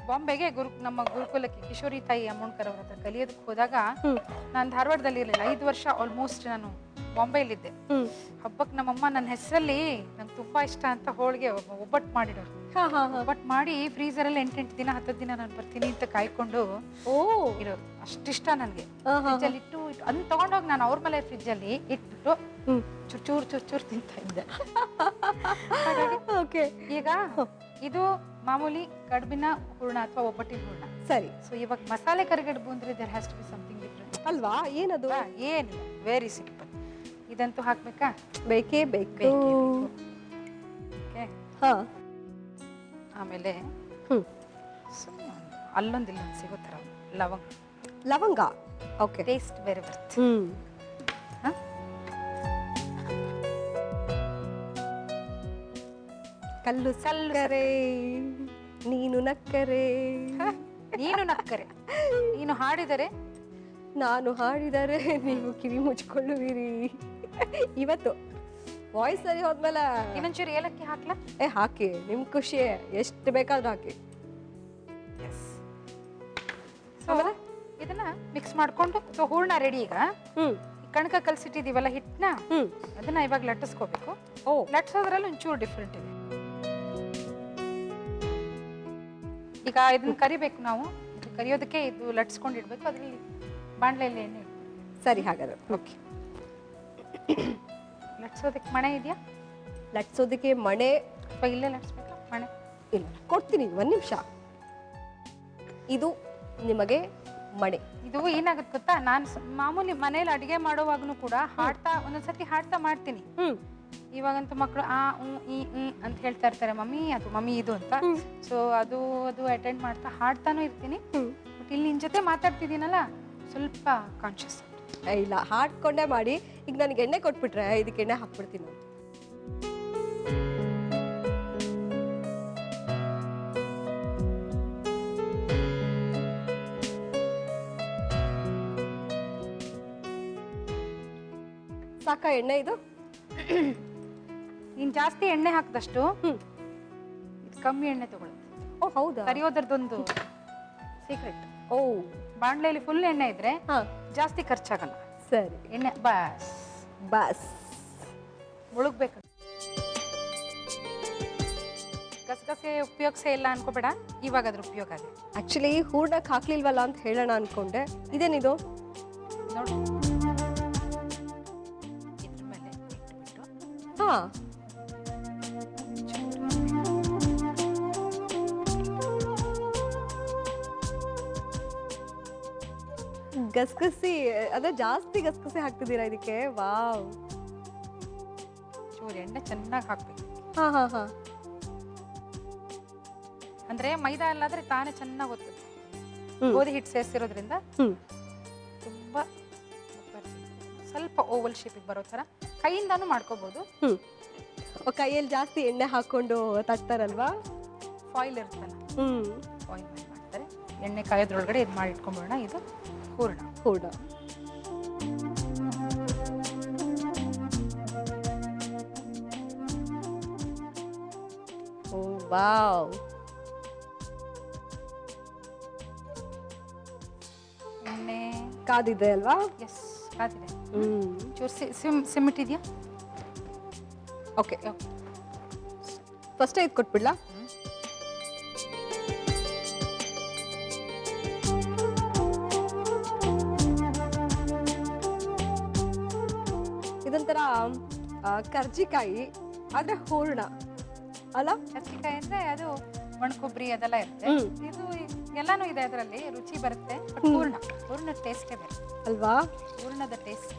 S3: ಬಾಂಬೆಗೆ ನಮ್ಮ ಗುರುಕುಲಕ್ಕೆ ಕಿಶೋರಿ ತಾಯಿ ಅಮ್ಮಣ್ಕರ್ ಅವ್ರ ಹತ್ರ ಕಲಿಯೋದಕ್ಕೆ ಹೋದಾಗ ನಾನು ಧಾರವಾಡದಲ್ಲಿ ಇರಲಿಲ್ಲ. 5 ವರ್ಷ ಆಲ್ಮೋಸ್ಟ್ ನಾನು ಬಾಂಬೆಯಲ್ಲಿದ್ದೆ. ಹಬ್ಬಕ್ಕೆ ನಮ್ಮಮ್ಮ ನನ್ನ ಹೆಸರಲ್ಲಿ ನಂಗೆ ತುಂಬಾ ಇಷ್ಟ ಅಂತ ಹೋಳಿಗೆ ಒಬ್ಬಟ್ಟು ಮಾಡಿಡೋರು. ಒಬ್ಬಟ್ಟು ಮಾಡಿ ಫ್ರೀಸರಲ್ಲಿ 8 ದಿನ 10 ದಿನ ನಾನು ಬರ್ತೀನಿ ಅಂತ ಕಾಯ್ಕೊಂಡು ಇರೋರು. ಅಷ್ಟಿಷ್ಟ ನನಗೆ. ಫ್ರಿಜ್ಜಲ್ಲಿ ಇಟ್ಟು ಅದನ್ನ ತಗೊಂಡೋಗಿ ನಾನು ಅವ್ರ ಮೇಲೆ ಫ್ರಿಜ್ಜಲ್ಲಿ ಇಟ್ಬಿಟ್ಟು ಚೂರ್ ತಿಂತಾ ಇದ್ದೆ. ಹಾಗಾಗಿ ಈಗ ಇದು ಮಾಮೂಲಿ ಕಡುಬಿನ ಹೂರ್ಣ ಅಥವಾ ಒಬ್ಬಟ್ಟಿನ ಹೂರ್ಣ.
S1: ಸರಿ.
S3: ಸೊ ಇವಾಗ ಮಸಾಲೆ ಕರಿಗಡುಬು ಅಂದ್ರೆ there has to be something different
S1: ಅಲ್ವಾ? ಏನದು?
S3: ಏನಿಲ್ಲ, ವೆರಿ ಸಿಂಪಲ್. ಇದಂತೂ ಹಾಕ್ಬೇಕಾ?
S1: ಬೇಕೇ ಬೇಕು.
S3: ಓಕೆ.
S1: ಹಾ.
S3: ಆಮೇಲೆ ಅಲ್ಲೊಂದು ಇಲ್ಲೊಂದು ಸಿಗೋ ಥರ
S1: ಲವಂಗ. ಓಕೆ.
S3: ಟೇಸ್ಟ್ ಬೇರೆ ಬರುತ್ತೆ.
S1: ಕಲ್ಲು ಸಕ್ಕರೆ ನೀನು ನಕ್ಕರೆ
S3: ನೀನು ನಕ್ಕರೆ ನೀನು ಹಾಡಿದರೆ
S1: ನಾನು ಹಾಡಿದರೆ ನೀವು ಕಿವಿ ಮುಚ್ಕೊಳ್ಳುವಿರಿ. ಇವತ್ತು ವಾಯ್ಸ್ ಸರಿ ಹೋದ್ಮೇಲೆ
S3: ಇನ್ನೊಂಚೂರು ಏಲಕ್ಕಿ ಹಾಕ್ಲಾ?
S1: ಹಾಕಿ, ನಿಮ್ ಖುಷಿ, ಎಷ್ಟು ಬೇಕಾದ್ರೂ ಹಾಕಿ.
S3: ಆಮೇಲೆ ಇದನ್ನ ಮಿಕ್ಸ್ ಮಾಡ್ಕೊಂಡು ಸೊ ಹೂರ್ಣ ರೆಡಿ. ಈಗ ಕಣಕ ಕಲ್ಸಿಟ್ಟಿದೀವಲ್ಲ ಹಿಟ್ಟನ್ನ, ಅದನ್ನ ಇವಾಗ ಲಟ್ಟಿಸ್ಕೋಬೇಕು. ಲಟ್ಸೋದ್ರಲ್ಲಿ ಒಂಚೂರು ಡಿಫ್ರೆಂಟ್ ಇದೆ. ಈಗ ಇದನ್ನ ಕರಿಬೇಕು ನಾವು. ಇದು ಕರಿಯೋದಕ್ಕೆ ಇದು ಲಟ್ಸ್ಕೊಂಡಿಡ್ಬೇಕು. ಅದ್ರಲ್ಲಿ ಬಾಣಲೆಯಲ್ಲಿ ಎಣ್ಣೆ.
S1: ಸರಿ, ಹಾಗಾದ್ರೆ
S3: ಓಕೆ. ಲಟ್ಸೋದಕ್ಕೆ ಮಣೆ ಇದೆಯಾ?
S1: ಲಟ್ಸೋದಕ್ಕೆ ಮಣೆ
S3: ಅಥವಾ ಇಲ್ಲೇ ಲಟ್ಸ್ಬೇಕಾ ಮಣೆ?
S1: ಇಲ್ಲ, ಕೊಡ್ತೀನಿ, 1 ನಿಮಿಷ. ಇದು ನಿಮಗೆ ಮಣೆ.
S3: ಇದು ಏನಾಗುತ್ತೆ ಗೊತ್ತಾ, ನಾನು ಮಾಮೂಲಿ ಮನೇಲಿ ಅಡಿಗೆ ಮಾಡುವಾಗನು ಕೂಡ ಹಾಡ್ತಾ ಒಂದೊಂದ್ಸತಿ ಹಾಡ್ತಾ ಮಾಡ್ತೀನಿ. ಇವಾಗಂತೂ ಮಕ್ಕಳು ಆ ಈ ಅಂತ ಹೇಳ್ತಾ ಇರ್ತಾರೆ, ಮಮ್ಮಿ ಅದು ಮಮ್ಮಿ ಇದು ಅಂತ. ಸೊ ಅದು ಅಟೆಂಡ್ ಮಾಡ್ತಾ ಹಾಡ್ತಾನೂ ಇರ್ತೀನಿ. ಬಟ್ ಇಲ್ಲಿ ನಿನ್ ಜೊತೆ ಮಾತಾಡ್ತಿದ್ದೀನಲ್ಲ, ಸ್ವಲ್ಪ ಕಾನ್ಶಿಯಸ್.
S1: ಇಲ್ಲ, ಹಾಡ್ಕೊಂಡೇ ಮಾಡಿ. ಈಗ ನನಗೆ ಎಣ್ಣೆ ಕೊಟ್ಬಿಟ್ರೆ ಇದಕ್ಕೆ ಎಣ್ಣೆ ಹಾಕ್ಬಿಡ್ತೀನಿ ನಾನು. ಸಾಕ ಎಣ್ಣೆ ಇದು?
S3: ನೀನ್ ಜಾಸ್ತಿ ಎಣ್ಣೆ ಹಾಕಿದಷ್ಟು ಕಮ್ಮಿ ಎಣ್ಣೆ ತಗೊಳುತ್ತೆ.
S1: ಓ ಹೌದಾ?
S3: ಕರಿಯೋದ್ರದ್ದೊಂದು ಸೀಕ್ರೆಟ್.
S1: ಓ,
S3: ಬಾಣ್ಲೆಯಲ್ಲಿ ಫುಲ್ ಎಣ್ಣೆ ಇದ್ರೆ ಜಾಸ್ತಿ ಖರ್ಚಾಗಲ್ಲ.
S1: ಸರಿ.
S3: ಎಣ್ಣೆ ಬಸ್ ಮುಳುಗ್ಬೇಕು. ಗಸಗಸೆ ಉಪಯೋಗಿಸೇ ಇಲ್ಲ ಅನ್ಕೋಬೇಡ, ಇವಾಗ ಅದ್ರ ಉಪಯೋಗ ಇದೆ.
S1: ಆಕ್ಚುಲಿ ಹೂರ್ಣಕ್ಕೆ ಹಾಕ್ಲಿಲ್ವಲ್ಲ ಅಂತ ಹೇಳೋಣ ಅನ್ಕೊಂಡೆ. ಇದೇನಿದು?
S3: ನೋಡಿ, ಇದ್ರ ಮೇಲೆ ಇಟ್ಬಿಟ್ಟು
S1: ಗಸಗಸಿ, ಅದೇ ಜಾಸ್ತಿ ಗಸಗಸೆ ಹಾಕ್ತಿದ್ದೀರಾ ಇದಕ್ಕೆ? ವಾವ್.
S3: ಚೂರು ಎಣ್ಣೆ ಚೆನ್ನಾಗಿ ಹಾಕ್ಬೇಕು.
S1: ಹಾ.
S3: ಅಂದ್ರೆ ಮೈದಾ ಅಲ್ಲಾದ್ರೆ ತಾನೇ ಚೆನ್ನಾಗಿ ಗೊತ್ತದೆ. ಗೋಧಿ ಹಿಟ್ಟು ಸೇರಿಸಿರೋದ್ರಿಂದ ತುಂಬಾ ಸ್ವಲ್ಪ ಓವಲ್ ಶೇಪಿಗೆ ಬರೋ ಥರ ಕೈಯಿಂದಾನು ಮಾಡ್ಕೋಬಹುದು.
S1: ಕೈಯಲ್ಲಿ ಜಾಸ್ತಿ ಎಣ್ಣೆ ಹಾಕೊಂಡು ತಟ್ತಾರಲ್ವಾ?
S3: ಫಾಯಿಲ್ ಇರುತ್ತಲ್ಲ, ಫಾಯಿಲ್ ಮೇಲೆ ಮಾಡ್ತಾರೆ. ಎಣ್ಣೆ ಕಾಯೋದ್ರೊಳಗಡೆ ಇದು ಮಾಡಿ ಇಟ್ಕೊಂಡ್ಬಿಡೋಣ. ಇದು ಹೂರ್ಣ.
S1: ಓ ವಾವ್.
S3: ಎಣ್ಣೆ
S1: ಕಾದಿದೆ ಅಲ್ವಾ?
S3: ಎಸ್, ಕಾದಿದೆ. ಚೂರು ಸಿಮ್ ಇಟ್ಟಿದ್ಯಾ?
S1: ಓಕೆ. ಫಸ್ಟ್ ಇದು ಕೊಟ್ಬಿಡ್ಲಾ? ಇದೊಂಥರ ಕರ್ಜಿಕಾಯಿ ಆದ್ರೆ ಹೂರ್ಣ ಅಲ್ಲ?
S3: ಕರ್ಜಿಕಾಯಿ ಅಂದ್ರೆ ಅದು ಒಣಕೊಬ್ಬರಿ ಅದೆಲ್ಲ ಇರುತ್ತೆ. ಇದು ಎಲ್ಲಾನು ಇದೆ, ಅದರಲ್ಲಿ ರುಚಿ ಬರುತ್ತೆ. ಬಟ್ ಹೂರ್ಣ ಟೇಸ್ಟೇ ಬೇರೆ
S1: ಅಲ್ವಾ?
S3: ಹೂರ್ಣದ ಟೇಸ್ಟ್.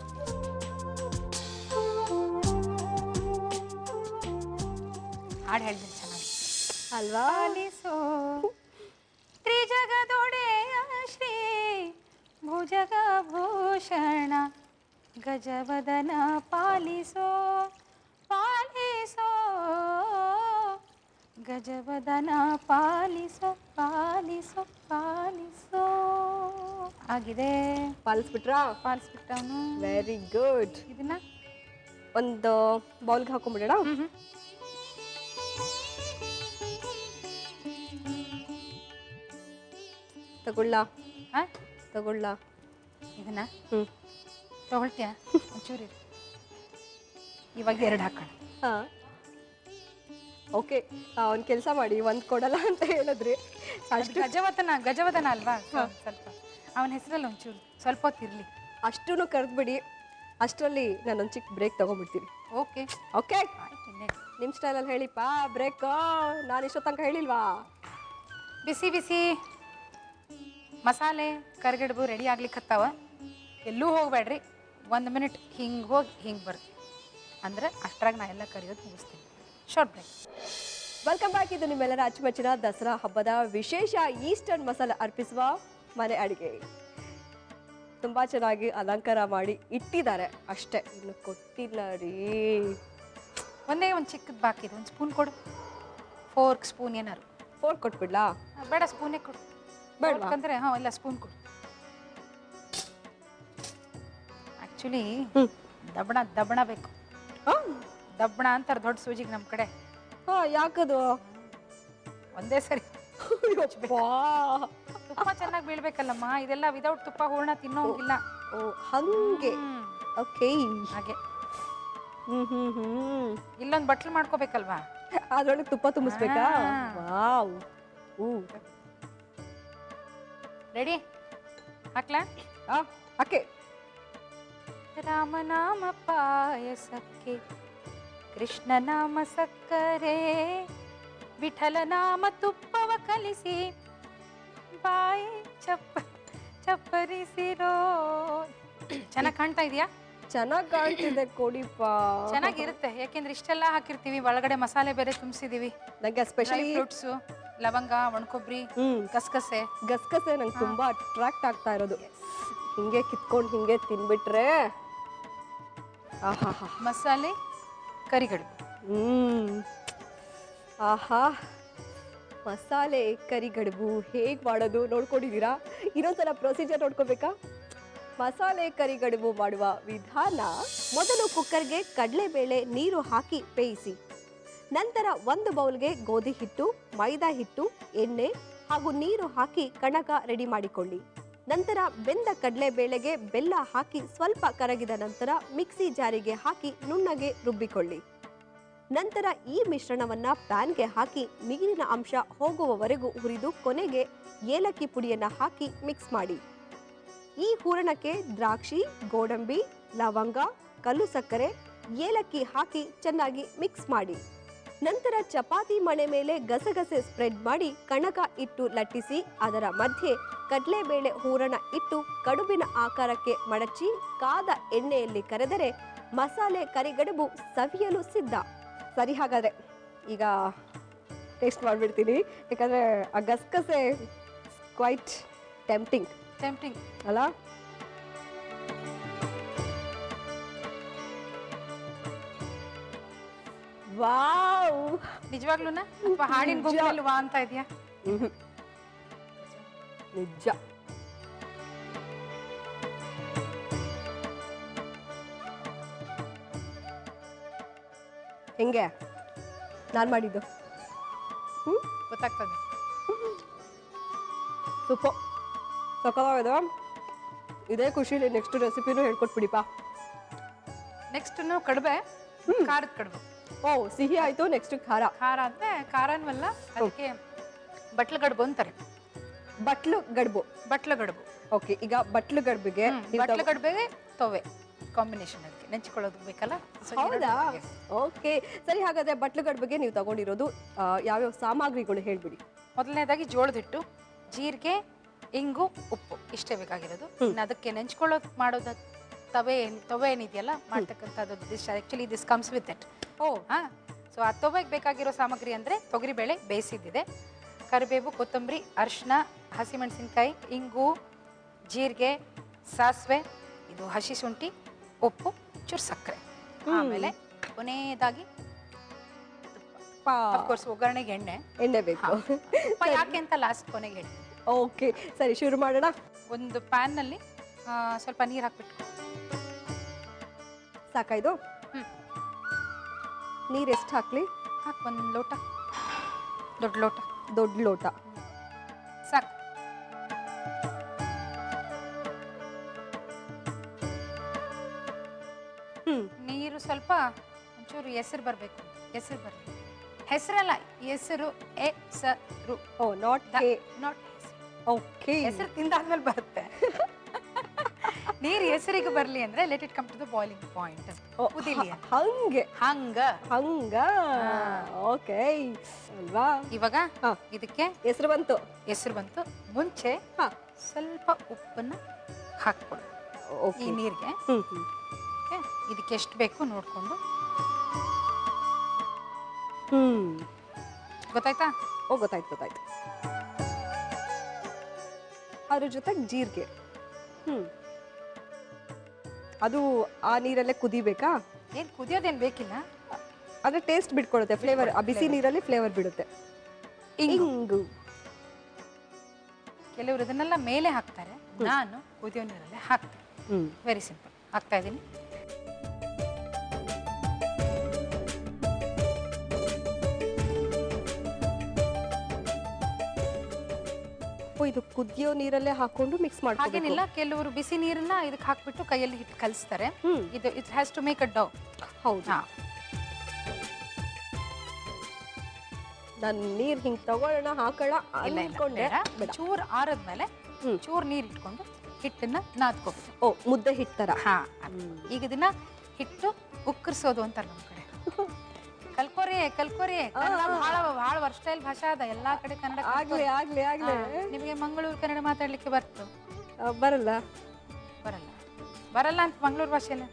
S3: ಹಾಡು ಹೇಳ್ತೀನಿ ಚೆನ್ನಾಗಿ
S1: ಅಲ್ವಾ?
S3: ತ್ರಿಜಗದೊಡೆಯ ಶ್ರೀ ಭುಜಗ ಭೂಷಣ ಗಜವದನ ಪಾಲಿಸೋ ಪಾಲಿಸೋ ಗಜವದನ ಪಾಲಿಸೋ ಪಾಲಿಸೋ ಪಾಲಿಸೋ. ಆಗಿದೆ.
S1: ಪಾಲಿಸ್ಬಿಟ್ರಾ?
S3: ಪಾಲಿಸ್ಬಿಟ್ಟವನು.
S1: Very good.
S3: ಇದನ್ನ
S1: ಒಂದು ಬೌಲ್ಗೆ ಹಾಕೊಂಡ್ಬಿಡೋಣ. ತಗೊಳ್ಳ
S3: ಹಾಂ
S1: ತಗೊಳ್ಳ.
S3: ಇದನ್ನ
S1: ಹ್ಮ್
S3: ತಗೊಳ್ತೀಯ? ಒಂಚೂರು ಇರು. ಇವಾಗ 2 ಹಾಕೋಣ.
S1: ಹಾ ಓಕೆ. ಒಂದು ಕೆಲಸ ಮಾಡಿ, ಒಂದು ಕೊಡಲ್ಲ ಅಂತ ಹೇಳಿದ್ರಿ.
S3: ಅಷ್ಟು ಗಜವದನ ಅಲ್ವಾ, ಸ್ವಲ್ಪ ಅವನ ಹೆಸರಲ್ಲಿ ಒಂಚೂರು ಸ್ವಲ್ಪ ಹೊತ್ತು ಇರಲಿ.
S1: ಅಷ್ಟೂ ಕರೆದ್ಬಿಡಿ. ಅಷ್ಟರಲ್ಲಿ ನಾನೊಂದು ಚಿಕ್ಕ ಬ್ರೇಕ್ ತಗೊಂಡ್ಬಿಡ್ತೀನಿ.
S3: ಓಕೆ
S1: ಓಕೆ,
S3: ಆಯ್ತು. ಇನ್ನೇನು
S1: ನಿಮ್ಮ ಸ್ಟೈಲಲ್ಲಿ ಹೇಳಿಪ್ಪ ಬ್ರೇಕ್. ನಾನು ಇಷ್ಟೋ ತನಕ ಹೇಳಿಲ್ವಾ?
S3: ಬಿಸಿ ಬಿಸಿ ಮಸಾಲೆ ಕರಿಗಡುಬು ರೆಡಿ ಆಗ್ಲಿಕ್ಕತ್ತಾವ. ಎಲ್ಲೂ ಹೋಗ್ಬೇಡ್ರಿ, 1 ಮಿನಿಟ್ ಹಿಂಗೆ ಹೋಗಿ ಹಿಂಗೆ ಬರ್ತೀವಿ ಅಂದರೆ ಅಷ್ಟರಾಗ ನಾ ಎಲ್ಲ ಕರಿಯೋದು ಮುಗಿಸ್ತೀನಿ. Short break.
S1: Welcome back. ಇದು ನಿಮ್ಮೆಲ್ಲರ ಅಚ್ಚುಮೆಚ್ಚಿನ ದಸರಾ ಹಬ್ಬದ ವಿಶೇಷ ಈಸ್ಟರ್ನ್ ಮಸಾಲ ಅರ್ಪಿಸುವ ಮನೆ ಅಡುಗೆ. ತುಂಬಾ ಚೆನ್ನಾಗಿ ಅಲಂಕಾರ ಮಾಡಿ ಇಟ್ಟಿದ್ದಾರೆ ಅಷ್ಟೇ, ಇನ್ನು ಕೊಟ್ಟಿಲ್ಲ ರೀ.
S3: ಒಂದೇ ಒಂದು ಚಿಕ್ಕದು ಬಾಕಿ ಇದೆ. ಒಂದು ಸ್ಪೂನ್ ಕೊಡು, ಫೋರ್ಕ್ ಸ್ಪೂನ್ ಏನಾರು.
S1: ಫೋರ್ಕ್ ಕೊಟ್ಬಿಡ್ಲಾ?
S3: ಬೇಡ, ಸ್ಪೂನೇ ಕೊಡು.
S1: ಬೇಡವಾ?
S3: ಯಾಕಂದ್ರೆ ಹಾಂ ಇಲ್ಲ, ಸ್ಪೂನ್ ಕೊಡು. ಆ್ಯಕ್ಚುಲಿ ದಬ್ಬಣ ಬೇಕು. ದಬ್ಬಣ ಅಂತಾರೆ ದೊಡ್ಡ ಸೂಜಿಗೆ ನಮ್ಮ ಕಡೆ.
S1: ಯಾಕದು?
S3: ಒಂದೇ ಸರಿ ತುಪ್ಪ ಚೆನ್ನಾಗಿ ಬೀಳ್ಬೇಕಲ್ಲಮ್ಮ. ಇದೆಲ್ಲ ವಿದೌಟ್ ತುಪ್ಪ ಹೂರ್ಣ ತಿನ್ನೋಂಗಿಲ್ಲ.
S1: ಓ ಹಂಗೆ. ಓಕೆ,
S3: ಹಾಗೆ. ಇಲ್ಲೊಂದು ಬಟ್ಲು ಮಾಡ್ಕೋಬೇಕಲ್ವಾ,
S1: ಅದ್ರೊಳಗೆ ತುಪ್ಪ ತುಂಬಿಸ್ಬೇಕಾ? ವಾವ್.
S3: ರೆಡಿ? ಹಾಕ್ಲಾ?
S1: ಓಕೆ.
S3: ರಾಮನಾಮ ಪಾಯಸಕ್ಕೆ ಕೃಷ್ಣ ನಾಮ ಸಕ್ಕರೆ, ವಿಠಲ ನಾಮ ತುಪ್ಪವ ಕಲಿಸಿ ಬಾಯಿ ಚಪ್ಪರಿಸಿರೋ. ಚೆನ್ನಾಗಿ ಕಾಣ್ತಾ ಇದೆಯಾ?
S1: ಚೆನ್ನಾಗಿ ಕಾಣ್ತಿದೆ, ಕೊಡಿಪ್ಪ.
S3: ಚೆನ್ನಾಗಿರುತ್ತೆ, ಯಾಕೆಂದ್ರೆ ಇಷ್ಟೆಲ್ಲ ಹಾಕಿರ್ತೀವಿ, ಒಳಗಡೆ ಮಸಾಲೆ ಬೇರೆ ತುಂಬಿಸಿದೀವಿ.
S1: ನಂಗೆ ಸ್ಪೆಷಲಿ
S3: ಫ್ರೂಟ್ಸು, ಲವಂಗ, ಒಣಕೊಬ್ಬರಿ, ಗಸಗಸೆ.
S1: ಗಸಗಸೆ ನಂಗೆ ತುಂಬಾ ಅಟ್ರಾಕ್ಟ್ ಆಗ್ತಾ ಇರೋದು. ಹಿಂಗೆ ಕಿತ್ಕೊಂಡು ಹಿಂಗೆ ತಿನ್ಬಿಟ್ರೆ ಆಹಾ.
S3: ಮಸಾಲೆ ಕರಿಗಡುಬು.
S1: ಆಹಾ, ಮಸಾಲೆ ಕರಿಗಡುಬು ಹೇಗೆ ಮಾಡೋದು ನೋಡ್ಕೊಂಡಿದ್ದೀರಾ? ಇನ್ನೊಂದ್ಸಲ ಪ್ರೊಸೀಜರ್ ನೋಡ್ಕೋಬೇಕಾ? ಮಸಾಲೆ ಕರಿಗಡುಬು ಮಾಡುವ ವಿಧಾನ: ಮೊದಲು ಕುಕ್ಕರ್ಗೆ ಕಡಲೆಬೇಳೆ ನೀರು ಹಾಕಿ ಬೇಯಿಸಿ. ನಂತರ 1 ಬೌಲ್ಗೆ ಗೋಧಿ ಹಿಟ್ಟು, ಮೈದಾ ಹಿಟ್ಟು, ಎಣ್ಣೆ ಹಾಗೂ ನೀರು ಹಾಕಿ ಕಣಕ ರೆಡಿ ಮಾಡಿಕೊಳ್ಳಿ. ನಂತರ ಬೆಂದ ಕಡಲೆಬೇಳೆಗೆ ಬೆಲ್ಲ ಹಾಕಿ ಸ್ವಲ್ಪ ಕರಗಿದ ನಂತರ ಮಿಕ್ಸಿ ಜಾರಿಗೆ ಹಾಕಿ ನುಣ್ಣಗೆ ರುಬ್ಬಿಕೊಳ್ಳಿ. ನಂತರ ಈ ಮಿಶ್ರಣವನ್ನ ಪ್ಯಾನ್ಗೆ ಹಾಕಿ ನೀರಿನ ಅಂಶ ಹೋಗುವವರೆಗೂ ಹುರಿದು ಕೊನೆಗೆ ಏಲಕ್ಕಿ ಪುಡಿಯನ್ನ ಹಾಕಿ ಮಿಕ್ಸ್ ಮಾಡಿ. ಈ ಹೂರಣಕ್ಕೆ ದ್ರಾಕ್ಷಿ, ಗೋಡಂಬಿ, ಲವಂಗ, ಕಲ್ಲು ಸಕ್ಕರೆ, ಏಲಕ್ಕಿ ಹಾಕಿ ಚೆನ್ನಾಗಿ ಮಿಕ್ಸ್ ಮಾಡಿ. ನಂತರ ಚಪಾತಿ ಮಣೆ ಮೇಲೆ ಗಸಗಸೆ ಸ್ಪ್ರೆಡ್ ಮಾಡಿ ಕಣಕ ಇಟ್ಟು ಲಟ್ಟಿಸಿ ಅದರ ಮಧ್ಯೆ ಕಡಲೆಬೇಳೆ ಹೂರಣ ಇಟ್ಟು ಕಡುಬಿನ ಆಕಾರಕ್ಕೆ ಮಡಚಿ ಕಾದ ಎಣ್ಣೆಯಲ್ಲಿ ಕರೆದರೆ ಮಸಾಲೆ ಕರಿಗಡುಬು ಸವಿಯಲು ಸಿದ್ಧ. ಸರಿ, ಹಾಗಾದ್ರೆ ಈಗ ಟೇಸ್ಟ್ ಮಾಡಿಬಿಡ್ತೀನಿ. ಯಾಕಂದರೆ ಆ ಗಸಗಸೆ ಕ್ವೈಟ್ ಟೆಂಪ್ಟಿಂಗ್ ಅಲ್ಲ? ವಾವ್,
S3: ನಿಜವಾಗ್ಲೂನಾ ಅಥವಾ ಹಾಡಿನ ಗೊಂಬೆಯಲ್ಲಿ ವಾ ಅಂತ ಇದೆಯಾ?
S1: ನಿಜ. ಹೆಂಗೆ ನಾನು ಮಾಡಿದ್ದು?
S3: ಗೊತ್ತಾಗ್ತದೆ.
S1: ಸೂಪರ್, ಸಕ್ಕತ್ತಾಗಿದೆ. ಇದೇ ಖುಷಿಲಿ ನೆಕ್ಸ್ಟ್ ರೆಸಿಪಿನೂ ಹೇಳ್ಕೊಟ್ಬಿಡಿಪ್ಪ.
S3: ನೆಕ್ಸ್ಟ್ ಕಡುಬೆ, ಖಾರದ ಕಡುಬು.
S1: ಓ, ಸಿಹಿ ಆಯ್ತು, ನೆಕ್ಸ್ಟ್ ಖಾರ.
S3: ಖಾರ ಅಂದ್ರೆ ಖಾರನ್ವಲ್ಲ, ಅದಕ್ಕೆ ಬಟ್ಲು ಗಡುಬು ಅಂತಾರೆ.
S1: ಬಟ್ಲು ಗಡುಬು. ಓಕೆ, ಈಗ ಬಟ್ಲು ಗಡುಬಿಗೆ
S3: ಬಟ್ಲು ಗಡುಬೆಗೆ ತೊವೆ ಕಾಂಬಿನೇಷನ್, ಅದಕ್ಕೆ ನೆಂಚ್ಕೊಳ್ಳೋದು ಬೇಕಲ್ಲ.
S1: ಹೌದಾ? ಓಕೆ, ಸರಿ. ಹಾಗಾದ್ರೆ ಬಟ್ಲು ಗಡುಬಿಗೆ ನೀವು ತಗೊಂಡಿರೋದು ಯಾವ್ಯಾವ ಸಾಮಗ್ರಿಗಳು ಹೇಳ್ಬಿಡಿ.
S3: ಮೊದಲನೇದಾಗಿ ಜೋಳದ ಹಿಟ್ಟು, ಜೀರಿಗೆ, ಇಂಗು, ಉಪ್ಪು ಇಷ್ಟೇ ಬೇಕಾಗಿರೋದು. ಅದಕ್ಕೆ ನೆಂಚ್ಕೊಳ್ಳೋದು ಮಾಡೋದು ತವೆ ಏನಿದೆಯಲ್ಲ ಮಾಡ್ತಕ್ಕಂಥದ್ದು. Actually this comes with it. So ಆ ತೊವೆಗೆ ಬೇಕಾಗಿರೋ ಸಾಮಗ್ರಿ ಅಂದರೆ ತೊಗರಿಬೇಳೆ ಬೇಯಿಸಿದ್ದಿದೆ, ಕರಿಬೇವು, ಕೊತ್ತಂಬರಿ, ಅರಿಶಿನ, ಹಸಿಮೆಣಸಿನ್ಕಾಯಿ, ಇಂಗು, ಜೀರಿಗೆ, ಸಾಸಿವೆ, ಇದು ಹಸಿ ಶುಂಠಿ, ಉಪ್ಪು, ಚೂರು ಸಕ್ಕರೆ, ಆಮೇಲೆ ಕೊನೆಯದಾಗಿ ತುಪ್ಪ. ಅಫ್ಕೋರ್ಸ್ ಒಗ್ಗರಣೆಗೆ ಎಣ್ಣೆ
S1: ಬೇಕು.
S3: ತುಪ್ಪ ಯಾಕೆ ಅಂತ ಲಾಸ್ಟ್ ಕೊನೆಗೆ ಹೇಳಿ.
S1: ಓಕೆ, ಸರಿ ಶುರು ಮಾಡೋಣ.
S3: ಒಂದು ಪ್ಯಾನ್ನಲ್ಲಿ ಸ್ವಲ್ಪ ನೀರು ಹಾಕ್ಬಿಟ್ಟು.
S1: ಸಾಕಾಯ್ತು?
S3: ಹ್ಞೂ,
S1: ನೀರು ಎಷ್ಟು ಹಾಕ್ಲಿ?
S3: ಹಾಕಿ ಒಂದು ಲೋಟ, ದೊಡ್ಡ ಲೋಟ.
S1: ದೊಡ್ಡ ಲೋಟ
S3: ಸಾಕು. ನೀರು ಸ್ವಲ್ಪ ಒಂಚೂರು ಹೆಸರು ಬರಬೇಕು. ಹೆಸರು ಬರಲಿ, ಹೆಸರಲ್ಲ, ಹೆಸರು, ಹೆಸರು.
S1: ಓ, ನಾಟ್
S3: ನಾಟ್
S1: ಓಕೆ.
S3: ಹೆಸರು ತಿಂದಾದ್ಮೇಲೆ ಬರುತ್ತೆ. ನೀರು ಹೆಸರಿಗೆ ಬರಲಿ ಅಂದ್ರೆ let it come to the boiling point. ಕುದಿಲಿ
S1: ಹಂಗೆ
S3: ಹಂಗ
S1: ಹಂಗ. ಓಕೆ ಅಲ್ವಾ?
S3: ಇವಾಗ ಇದಕ್ಕೆ
S1: ಹೆಸರು ಬಂತು.
S3: ಹೆಸರು ಬಂತು. ಮುಂಚೆ ಸ್ವಲ್ಪ ಉಪ್ಪನ್ನ ಹಾಕ್ಕೊಡು ಈ ನೀರಿಗೆ. ಇದಕ್ಕೆ ಎಷ್ಟು ಬೇಕು ನೋಡ್ಕೊಂಡು. ಗೊತ್ತಾಯ್ತಾ?
S1: ಓ, ಗೊತ್ತಾಯ್ತು. ಅದ್ರ ಜೊತೆಗೆ ಜೀರಿಗೆ. ಅದು ಆ ನೀರಲ್ಲೇ ಕುದಿಬೇಕಾ?
S3: ಏನ್ ಕುದಿಯೋದೇನ್ ಬೇಕಿಲ್ಲ,
S1: ಅದ್ರ ಟೇಸ್ಟ್ ಬಿಟ್ಕೊಡುತ್ತೆ, ಫ್ಲೇವರ್. ಆ ಬಿಸಿ ನೀರಲ್ಲಿ ಫ್ಲೇವರ್ ಬಿಡುತ್ತೆ. ಇಂಗು
S3: ಕೆಲವರು ಇದನ್ನೆಲ್ಲ ಮೇಲೆ ಹಾಕ್ತಾರೆ, ನಾನು ಕುದಿಯೋ ನೀರಲ್ಲೇ ಹಾಕ್ತೀನಿ. Very simple. ಹಾಕ್ತಾ ಇದ್ದೀನಿ.
S1: ಇದು ಕುದಿಯೋ ನೀರಲ್ಲೇ ಹಾಕೊಂಡು ಮಿಕ್ಸ್ ಮಾಡ್ಕೋಬೇಕು.
S3: ಹಾಗೇನಿಲ್ಲ, ಕೆಲವರು ಬಿಸಿ ನೀರನ್ನ ಇದಕ್ಕೆ ಹಾಕ್ಬಿಟ್ಟು ಕೈಯಲ್ಲಿ ಹಿಟ್ಟು ಕಲಿಸ್ತಾರೆ. ಇದು it has to make a dough.
S1: ಹೌದು. ನಾನು ನೀರು ಹಿಂಗೆ ತಗೊಳ್ಳೋಣ ಹಾಕೋಣ ಅನ್ಕೊಂಡೆ.
S3: ಚೂರು ಆರದ್ಮೇಲೆ ಚೂರು ನೀರು ಇಟ್ಕೊಂಡು ಹಿಟ್ಟನ್ನ ನಾದ್ಕೋಬೇಕು.
S1: ಓ, ಮುದ್ದೆ ಹಿಟ್ಟು ತರ.
S3: ಈಗ ಇದನ್ನ ಹಿಟ್ಟು ಉಕ್ಕರಿಸೋದು ಅಂತಾರೆ ನಮ್ಮ ಕಡೆ. ಕಲ್ಕೋರಿ ಬಹಳ ವರ್ಷದಲ್ಲಿ ಭಾಷೆ ಅದ, ಎಲ್ಲಾ ಕಡೆ ಕನ್ನಡ.
S1: ಆಗ್ಲಿ.
S3: ನಿಮಗೆ ಮಂಗಳೂರು ಕನ್ನಡ ಮಾತಾಡ್ಲಿಕ್ಕೆ ಬರ್ತು?
S1: ಬರಲ್ಲ
S3: ಅಂತ ಮಂಗಳೂರು ಭಾಷೆನ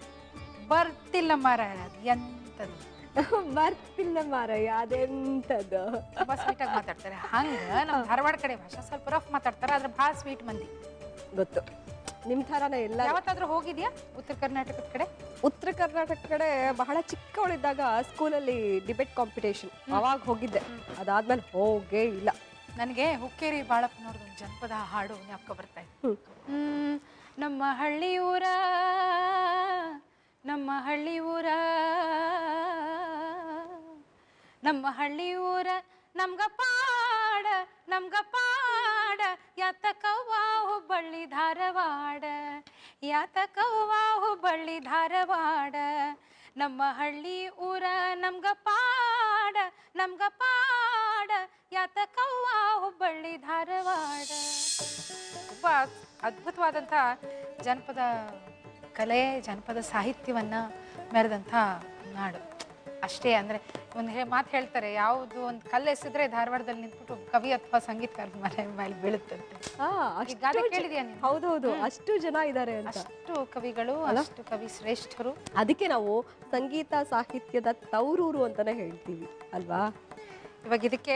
S3: ಬರ್ತಿಲ್ಲ ಮಾರಾಯ. ಅದು ಎಂತದು
S1: ಬರ್ತಿಲ್ಲ ಮಾರಾಯ, ಅದೆಂತದ್ದು.
S3: ತುಂಬಾ ಸ್ವೀಟ್ ಆಗಿ ಮಾತಾಡ್ತಾರೆ. ಹಂಗ ನಮ್ಮ ಧಾರವಾಡ ಕಡೆ ಭಾಷೆ ಸ್ವಲ್ಪ ರಫ್ ಮಾತಾಡ್ತಾರೆ, ಆದ್ರೆ ಬಹಳ ಸ್ವೀಟ್ ಮಂದಿ.
S1: ಗೊತ್ತು, ನಿಮ್ ಥರನೇ ಎಲ್ಲ.
S3: ಯಾವತ್ತಾದ್ರೂ ಹೋಗಿದ್ಯಾ ಉತ್ತರ ಕರ್ನಾಟಕದ ಕಡೆ?
S1: ಉತ್ತರ ಕರ್ನಾಟಕ ಕಡೆ ಬಹಳ ಚಿಕ್ಕವಳಿದ್ದಾಗ ಸ್ಕೂಲಲ್ಲಿ ಡಿಬೇಟ್ ಕಾಂಪಿಟೇಷನ್, ಅವಾಗ ಹೋಗಿದ್ದೆ. ಅದಾದ್ಮೇಲೆ ಹೋಗೇ ಇಲ್ಲ.
S3: ನನಗೆ ಹುಕ್ಕೇರಿ ಬಾಳಪ್ಪನವ್ರದ್ದು ಒಂದು ಜನಪದ ಹಾಡು ಜ್ಞಾಪಕ ಬರ್ತಾ ಇತ್ತು. ನಮ್ಮ ಹಳ್ಳಿ ಊರ ನಮ್ಮ ಹಳ್ಳಿ ಊರ ನಮ್ಗ ಪಾಡ ಯಾತಕವ್ವ ಹುಬ್ಬಳ್ಳಿ ಧಾರವಾಡ ನಮ್ಮ ಹಳ್ಳಿ ಊರ ನಮ್ಗ ಪಾಡ ಯಾತಕವ್ವ ಹುಬ್ಬಳ್ಳಿ ಧಾರವಾಡ. ತುಂಬಾ ಅದ್ಭುತವಾದಂಥ ಜನಪದ ಕಲೆ, ಜನಪದ ಸಾಹಿತ್ಯವನ್ನ ಮೆರೆದಂಥ ನಾಡು ಅಷ್ಟೇ. ಅಂದ್ರೆ ಒಂದು ಮಾತು ಹೇಳ್ತಾರೆ, ಯಾವುದು ಒಂದು ಕಲ್ಲು ಎಸೆದ್ರೆ ಧಾರವಾಡದಲ್ಲಿ ನಿಂತ್ಬಿಟ್ಟು ಕವಿ ಅಥವಾ ಸಂಗೀತಗಾರ ಮನೆ ಮೇಲೆ ಬೀಳುತ್ತಂತೆ. ಕೇಳಿದ್ಯಾ ನೀನು?
S1: ಹೌದೌದು, ಅಷ್ಟು ಜನ ಇದ್ದಾರೆ ಅಂತ.
S3: ಅಷ್ಟು ಕವಿಗಳು, ಅಷ್ಟು ಕವಿ ಶ್ರೇಷ್ಠರು.
S1: ಅದಕ್ಕೆ ನಾವು ಸಂಗೀತ ಸಾಹಿತ್ಯದ ತವರೂರು ಅಂತಾನೆ ಹೇಳ್ತೀವಿ ಅಲ್ವಾ?
S3: ಇವಾಗ ಇದಕ್ಕೆ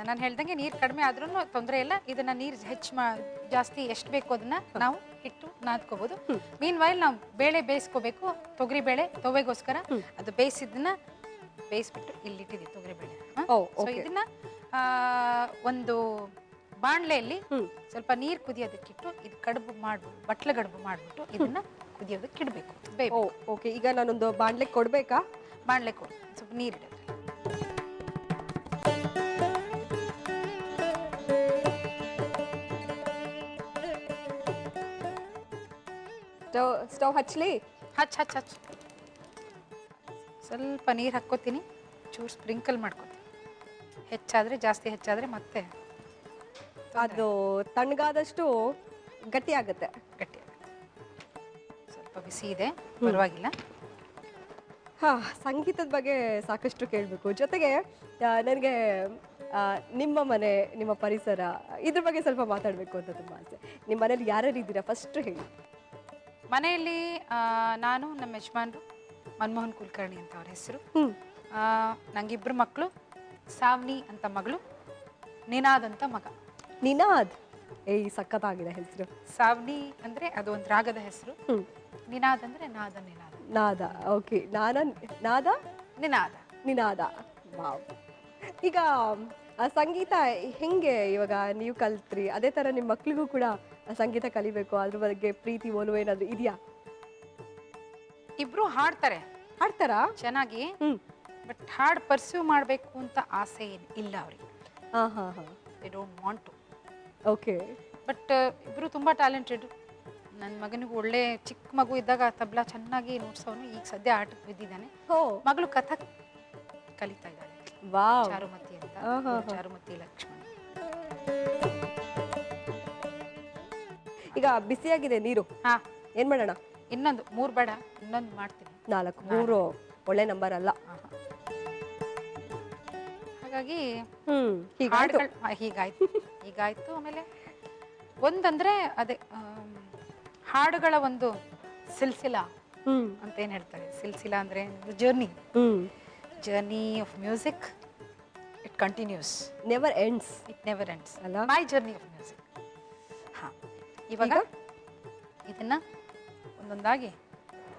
S3: ನಾನು ಹೇಳ್ದಂಗೆ ನೀರು ಕಡಿಮೆ ಆದ್ರೂ ತೊಂದರೆ ಇಲ್ಲ. ಇದನ್ನ ನೀರು ಜಾಸ್ತಿ ಎಷ್ಟು ಬೇಕು ಅದನ್ನ ನಾವು ಹಿಟ್ಟು ನಾದ್ಕೋಬಹುದು. ಮೀನ್ ವೈಲ್ ನಾವು ಬೇಳೆ ಬೇಯಿಸ್ಕೋಬೇಕು, ತೊಗರಿ ಬೇಳೆ ತೊವೆಗೋಸ್ಕರ. ಅದು ಬೇಯಿಸ್ಬಿಟ್ಟು ಇಲ್ಲಿಟ್ಟಿದ್ದೀವಿ ತೊಗರಿ ಬೇಳೆ. ಇದನ್ನ ಒಂದು ಬಾಣ್ಲೆಯಲ್ಲಿ ಸ್ವಲ್ಪ ನೀರು ಕುದಿಯೋದಕ್ಕಿಟ್ಟು ಇದು ಬಟ್ಲ ಗಡುಬು ಮಾಡ್ಬಿಟ್ಟು ಇದನ್ನ ಕುದಿಯೋದಕ್ಕೆ ಇಡಬೇಕು.
S1: ಓಕೆ, ಈಗ ನಾನೊಂದು ಬಾಣ್ಲೆ ಕೊಡ್ಬೇಕಾ?
S3: ಬಾಣ್ಲೆ ಕೊಡು, ಸ್ವಲ್ಪ ನೀರಿಡೋದು.
S1: ಸ್ಟವ್ ಹಚ್ಚಲಿ?
S3: ಹಚ್ ಸ್ವಲ್ಪ ನೀರು ಹಾಕ್ಕೋತೀನಿ, ಚೂರು ಸ್ಪ್ರಿಂಕಲ್ ಮಾಡ್ಕೋತೀನಿ. ಜಾಸ್ತಿ ಹೆಚ್ಚಾದ್ರೆ ಮತ್ತೆ
S1: ಅದು ತಣ್ಣಗಾದಷ್ಟು ಗಟ್ಟಿ ಆಗುತ್ತೆ.
S3: ಸ್ವಲ್ಪ ಬಿಸಿ ಇದೆ, ಪರವಾಗಿಲ್ಲ.
S1: ಸಂಗೀತದ ಬಗ್ಗೆ ಸಾಕಷ್ಟು ಕೇಳಬೇಕು. ಜೊತೆಗೆ ನನಗೆ ನಿಮ್ಮ ಮನೆ, ನಿಮ್ಮ ಪರಿಸರ, ಇದ್ರ ಬಗ್ಗೆ ಸ್ವಲ್ಪ ಮಾತಾಡಬೇಕು ಅಂತ ತುಂಬ ಆಸೆ. ನಿಮ್ಮ ಮನೇಲಿ ಯಾರ್ಯಾರು ಇದ್ದೀರಾ ಫಸ್ಟ್ ಹೇಳಿ.
S3: ಮನೆಯಲ್ಲಿ ನಾನು, ನಮ್ಮ ಯಜಮಾನ್ರು ಮನಮೋಹನ್ ಕುಲಕರ್ಣಿ ಅಂತ ಅವ್ರ ಹೆಸರು. ನಂಗಿಬ್ರು ಮಕ್ಕಳು, ಸಾವ್ನಿ ಅಂತ ಮಗಳು, ನಿನಾದ್ ಅಂತ ಮಗ.
S1: ನಿನಾದ್, ಸಖತ್ತಾಗಿದೆ ಹೆಸರು.
S3: ಸಾವ್ನಿ ಅಂದ್ರೆ ಅದು ಒಂದು ರಾಗದ ಹೆಸರು. ನಿನಾದ್ ಅಂದ್ರೆ
S1: ನಾದ. ಓಕೆ, ನಿನಾದ. ವಾವ್. ಈಗ ಆ ಸಂಗೀತ ಹೆಂಗೆ ಇವಾಗ ನೀವು ಕಲ್ತ್ರಿ ಅದೇ ತರ ನಿಮ್ಮ ಮಕ್ಳಿಗೂ ಕೂಡ ಆ ಸಂಗೀತ ಕಲಿಬೇಕು ಅದ್ರ ಬಗ್ಗೆ ಪ್ರೀತಿ ಒಲವು ಏನಾದ್ರು ಇದೆಯಾ?
S3: ಇಬ್ರು ಹಾಡ್ತಾರೆ,
S1: ಹಾಡ್ತಾರಾ?
S3: ಚೆನ್ನಾಗಿ.
S1: ಹ್ಮ್.
S3: ಬಟ್ ಹಾಡ್ ಪರ್ಸ್ಯೂ ಮಾಡಬೇಕು ಅಂತ ಆಸೆ ಇಲ್ಲ ಅವ್ರಿಗೆ.
S1: ಹಾ ಹಾ ಹಾ.
S3: They don't want to.
S1: Okay.
S3: But ಇಬ್ರು ತುಂಬಾ ಟ್ಯಾಲೆಂಟೆಡ್. ನನ್ನ ಮಗನಿಗೂ ಒಳ್ಳೆ ಚಿಕ್ಕ ಮಗು ಇದ್ದಾಗ ತಬ್ಲಾ ಚೆನ್ನಾಗಿ ನುಡ್ಸೋನು. ಈಗ ಸದ್ಯ ಆಟಕ್ಕೆ ಬಿದ್ದಿದ್ದಾನೆ.
S1: ಹೋ.
S3: ಮಗಳು ಕಥಕ್ ಕಲಿತಾ ಇದ್ದಾಳೆ.
S1: ವಾವ್.
S3: ಚಾರುಮತಿ ಅಂತ. ಚಾರುಮತಿ ಲಕ್ಷ್ಮಣ್.
S1: ಈಗ ಬಿಸಿಯಾಗಿದೆ ನೀರು,
S3: ಹಾ,
S1: ಏನ್ ಮಾಡೋಣ?
S3: ಇನ್ನೊಂದು 3 ಬೇಡ, ಇನ್ನೊಂದು ಮಾಡ್ತೀನಿ.
S1: 4. 3 ಒಳ್ಳೆ ನಂಬರ್ ಅಲ್ಲ.
S3: ಹಾಗಾಗಿ
S1: ಹೀಗಾಯ್ತು.
S3: ಹೀಗಾಯ್ತು. ಆಮೇಲೆ ಒಂದಂದ್ರೆ ಅದೇ ಹಾಡುಗಳ ಒಂದು ಸಿಲ್ಸಿಲಾ ಅಂತ ಏನ್ ಹೇಳ್ತಾರೆ. ಸಿಲ್ಸಿಲಾ ಅಂದ್ರೆ journey of music. It continues,
S1: never ends.
S3: It never ends
S1: ಅಲ್ಲ?
S3: My journey of music. ಹಾ, ಇವಾಗ ಇದನ್ನ ಒಂದೊಂದಾಗಿ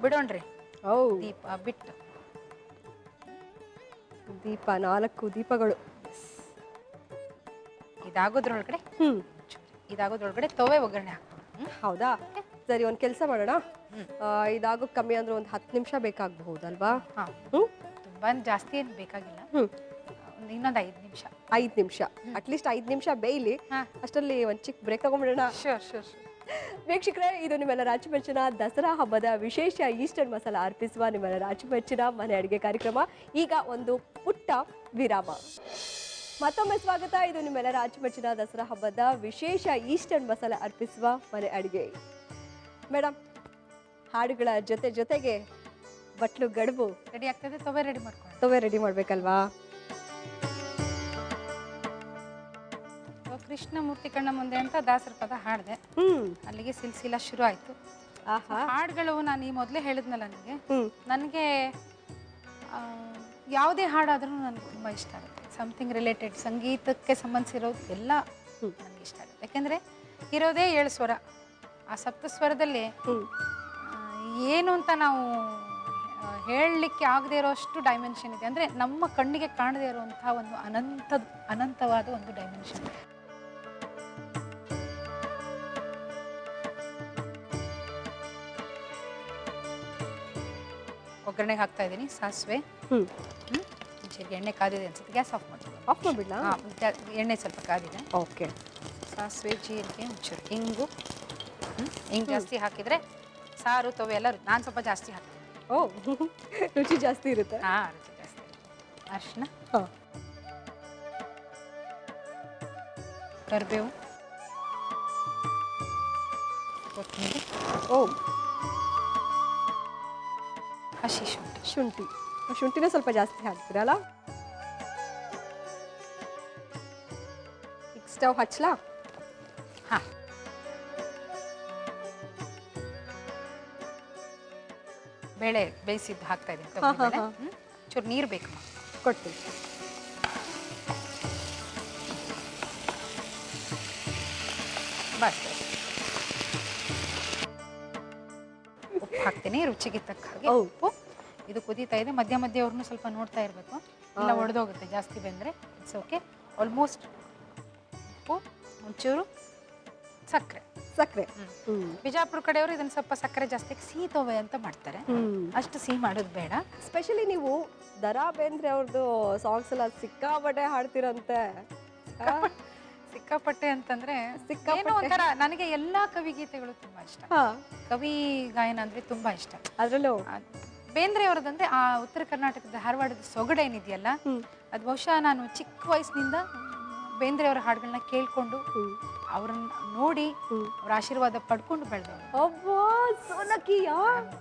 S3: ಬಿಡೋಣ್ರಿ. ದೀಪ ಬಿಟ್ಟು
S1: ದೀಪ 4 ದೀಪಗಳು
S3: ಇದಾಗೋದ್ರೊಳಗಡೆ ತವೆ ಒಗ್ಗರಣೆ ಹಾಕ್ಬೋದು.
S1: ಹೌದಾ? ಸರಿ, ಒಂದ್ ಕೆಲಸ ಮಾಡೋಣ. ಇದಾಗೋಕ್ ಕಮ್ಮಿ ಅಂದ್ರೆ ಒಂದು 10 ನಿಮಿಷ ಬೇಕಾಗಬಹುದಲ್ವಾ?
S3: ತುಂಬಾ ಜಾಸ್ತಿ ಏನು ಬೇಕಾಗಿಲ್ಲ. ಇನ್ನೊಂದು 5 ನಿಮಿಷ.
S1: 5 ನಿಮಿಷ ಅಟ್ಲೀಸ್ಟ್ 5 ನಿಮಿಷ ಬೇಯ್ಲಿ. ಅಷ್ಟರಲ್ಲಿ ಒಂದ್ ಚಿಕ್ಕ ಬ್ರೇಕ್ ತಗೊಂಡ್ಬಿಡೋಣ.
S3: ಶೋರ್.
S1: ವೀಕ್ಷಕರೇ, ಇದು ನಿಮ್ಮೆಲ್ಲರ ಅಚ್ಚುಮೆಚ್ಚಿನ ದಸರಾ ಹಬ್ಬದ ವಿಶೇಷ ಈಸ್ಟರ್ ಮಸಾಲ ಅರ್ಪಿಸುವ ನಿಮ್ಮೆಲ್ಲರ ಅಚ್ಚುಮೆಚ್ಚಿನ ಮನೆ ಅಡಿಗೆ ಕಾರ್ಯಕ್ರಮ. ಈಗ ಒಂದು ಪುಟ್ಟ ವಿರಾಮ. ಮತ್ತೊಮ್ಮೆ ಸ್ವಾಗತ. ಇದು ನಿಮ್ಮೆಲ್ಲರ ಅಚ್ಚುಮೆಚ್ಚಿನ ದಸರಾ ಹಬ್ಬದ ವಿಶೇಷ ಈಸ್ಟರ್ ಮಸಾಲ ಅರ್ಪಿಸುವ ಮನೆ ಅಡಿಗೆ. ಮೇಡಮ್, ಹಾಡುಗಳ ಜೊತೆಗೆ ಬಟ್ಲು ಗಡುಬು
S3: ರೆಡಿ ಆಗ್ತದೆ. ತವೆ ರೆಡಿ ಮಾಡ್ಕೊಂಡು
S1: ರೆಡಿ ಮಾಡ್ಬೇಕಲ್ವಾ?
S3: ಕೃಷ್ಣಮೂರ್ತಿ ಕಣ್ಣ ಮುಂದೆ ಅಂತ ದಾಸರ ಪದ ಹಾಡಿದೆ. ಅಲ್ಲಿಗೆ ಸಿಲ್ಸಿಲಾ ಶುರು ಆಯ್ತು. ಹಾಡುಗಳು ನಾನು ಈ ಮೊದಲೇ ಹೇಳಿದ್ನಲ್ಲ, ನನಗೆ ಯಾವುದೇ ಹಾಡಾದ್ರೂ ನನಗೆ ತುಂಬಾ ಇಷ್ಟ ಆಗುತ್ತೆ. ಸಮಥಿಂಗ್ ರಿಲೇಟೆಡ್, ಸಂಗೀತಕ್ಕೆ ಸಂಬಂಧಿಸಿರೋದು ಎಲ್ಲ ನನಗೆ ಇಷ್ಟ ಆಗುತ್ತೆ. ಯಾಕೆಂದ್ರೆ ಇರೋದೇ 7 ಸ್ವರ. ಆ 7 ಸ್ವರದಲ್ಲಿ ಏನು ಅಂತ ನಾವು ಹೇಳಲಿಕ್ಕೆ ಆಗದೆ ಇರೋಷ್ಟು ಡೈಮೆನ್ಷನ್ ಇದೆ. ಅಂದ್ರೆ ನಮ್ಮ ಕಣ್ಣಿಗೆ ಕಾಣದೇ ಇರುವಂತಹ ಒಂದು ಅನಂತವಾದ ಒಂದು ಡೈಮೆನ್ಷನ್. ಒಗ್ಗರಣೆಗೆ ಹಾಕ್ತಾ ಇದ್ದೀನಿ ಸಾಸಿವೆ. ಎಣ್ಣೆ ಕಾದಿದೆ ಅನ್ಸುತ್ತೆ. ಗ್ಯಾಸ್ ಆಫ್ ಮಾಡ್ಬಿಡ್ಲಾ? ಎಣ್ಣೆ ಸ್ವಲ್ಪ ಕಾದಿದೆ.
S1: ಓಕೆ.
S3: ಸಾಸಿವೆ, ಜೀರಿಗೆ, ಒಂಚೂರು ಇಂಗು. ಜಾಸ್ತಿ ಹಾಕಿದ್ರೆ ಸಾರು ತವೆ ಎಲ್ಲ ನಾನು ಸ್ವಲ್ಪ ಜಾಸ್ತಿ ಹಾಕ್ತೀನಿ.
S1: ರುಚಿ ಜಾಸ್ತಿ ಇರುತ್ತೆ.
S3: ರುಚಿ ಜಾಸ್ತಿ. ಅರಿಶಿನ, ಕರಿಬೇವು, ಕೊತ್ತಂಬರಿ, ಹಸಿ
S1: ಶುಂಠಿನ ಸ್ವಲ್ಪ ಜಾಸ್ತಿ ಹಾಕ್ತೀರಲ್ಲ? ಈಗ ಸ್ಟವ್ ಹಚ್ಚಲಾ?
S3: ಬೇಳೆ ಬೇಯಿಸಿದ್ದು ಹಾಕ್ತಾ ಇದ್ದೀನಿ. ಚೂರು ನೀರು ಬೇಕಮ್ಮ,
S1: ಕೊಡ್ತೀನಿ.
S3: ಬಸ್ ಉಪ್ಪು ಹಾಕ್ತೀನಿ ರುಚಿಗೆ ತಕ್ಕ ಹಾಗೆ. ಉಪ್ಪು. ಇದು ಕುದೀತಾ ಇದೆ. ಮಧ್ಯ ಅವ್ರನ್ನೂ ಸ್ವಲ್ಪ ನೋಡ್ತಾ ಇರಬೇಕು, ಇಲ್ಲ ಒಡೆದೋಗುತ್ತೆ ಜಾಸ್ತಿ ಬೆಂದರೆ. It's okay. ಆಲ್ಮೋಸ್ಟ್ ಉಪ್ಪು, ಒಂಚೂರು ಸಕ್ಕರೆ. ಬಿಜಾಪುರ ಕಡೆಯವರು ಇದನ್ನ ಸ್ವಲ್ಪ ಸಕ್ಕರೆ ಜಾಸ್ತಿ ಸಿಹಿ ತವೆ ಅಂತ ಮಾಡ್ತಾರೆ. ಅಷ್ಟು ಸಿಹಿ ಮಾಡೋದು ಬೇಡ.
S1: ಸ್ಪೆಷಲಿ ನೀವು ದರಾ ಬೇಂದ್ರೆ ಅವ್ರದ್ದು ಸಾಂಗ್ಸ್ ಎಲ್ಲ ಸಿಕ್ಕಾಪಟ್ಟೆ ಹಾಡ್ತಿರಂತೆ.
S3: ಸಿಕ್ಕಾಪಟ್ಟೆ ಅಂತಂದ್ರೆ ಏನೋ ಒಂಥರ. ನನಗೆ ಎಲ್ಲಾ ಕವಿಗೀತೆಗಳು ತುಂಬಾ ಇಷ್ಟ. ಕವಿ ಗಾಯನ ಅಂದ್ರೆ ತುಂಬಾ ಇಷ್ಟ.
S1: ಅದ್ರಲ್ಲೂ
S3: ಬೇಂದ್ರೆ ಅವರದಂದ್ರೆ ಆ ಉತ್ತರ ಕರ್ನಾಟಕದ ಧಾರವಾಡದ ಸೊಗಡೇನಿದೆಯಲ್ಲ, ಅದು ಬಹುಶಃ ನಾನು ಚಿಕ್ಕ ವಯಸ್ಸಿನಿಂದ ಬೇಂದ್ರೆ ಅವರ ಹಾಡುಗಳನ್ನ ಕೇಳ್ಕೊಂಡು ಅವ್ರನ್ನ ನೋಡಿ ಅವ್ರ ಆಶೀರ್ವಾದ ಪಡ್ಕೊಂಡು ಬೆಳೆದವರು.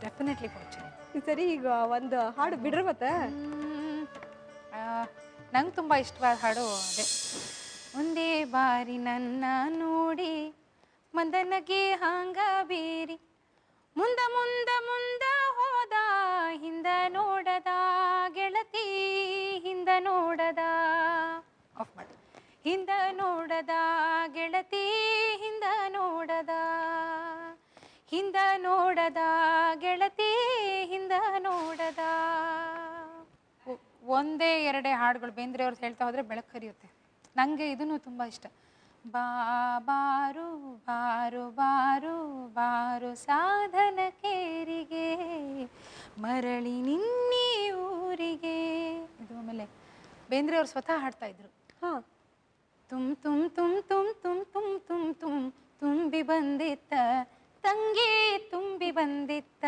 S3: ಡೆಫಿನೆಟ್ಲಿ ಕೊಡ್ತೀನಿ.
S1: ಸರಿ, ಈಗ ಒಂದು ಹಾಡು ಬಿಡ್ರಿ. ಮತ್ತೆ
S3: ನಂಗೆ ತುಂಬಾ ಇಷ್ಟವಾದ ಹಾಡು ಅದೇ. ಒಂದೇ ಬಾರಿ ನನ್ನ ನೋಡಿ ಮಂದನಗೆ ಹಾಂಗ ಬೀರಿ ಮುಂದ ಮುಂದ ಮುಂದ ಹೋದ ಹಿಂದ ನೋಡದ ಗೆಳತಿ ಹಿಂದ ನೋಡದ. ಆಫ್ ಮಾಡಿ. ಹಿಂದ ನೋಡದ ಗೆಳತಿ ಹಿಂದ ನೋಡದ, ಹಿಂದ ನೋಡದ ಗೆಳತಿ ಹಿಂದ ನೋಡದ. ಒಂದೇ ಎರಡೇ ಹಾಡುಗಳು ಬೇಂದ್ರೆ ಅವ್ರದ್ದು ಹೇಳ್ತಾ ಹೋದ್ರೆ ಬೆಳಕು ಹರಿಯುತ್ತೆ. ನನಗೆ ಇದನ್ನು ತುಂಬ ಇಷ್ಟ. ಬಾರು ಬಾರು ಬಾರು ಬಾರು ಸಾಧನ ಕೇರಿಗೆ ಮರಳಿ ನಿನ್ನೆ ಊರಿಗೆ. ಇದು ಆಮೇಲೆ ಬೇಂದ್ರೆ ಅವ್ರು ಸ್ವತಃ ಹಾಡ್ತಾ ಇದ್ರು.
S1: ಹಾ,
S3: ತುಮ್ ತುಮ್ ತುಮ್ ತುಮ್ ತುಮ್ ತುಮ್ ತುಮ್ ತುಮ್ ತುಂಬಿ ಬಂದಿತ್ತ ತಂಗಿ ತುಂಬಿ ಬಂದಿತ್ತ,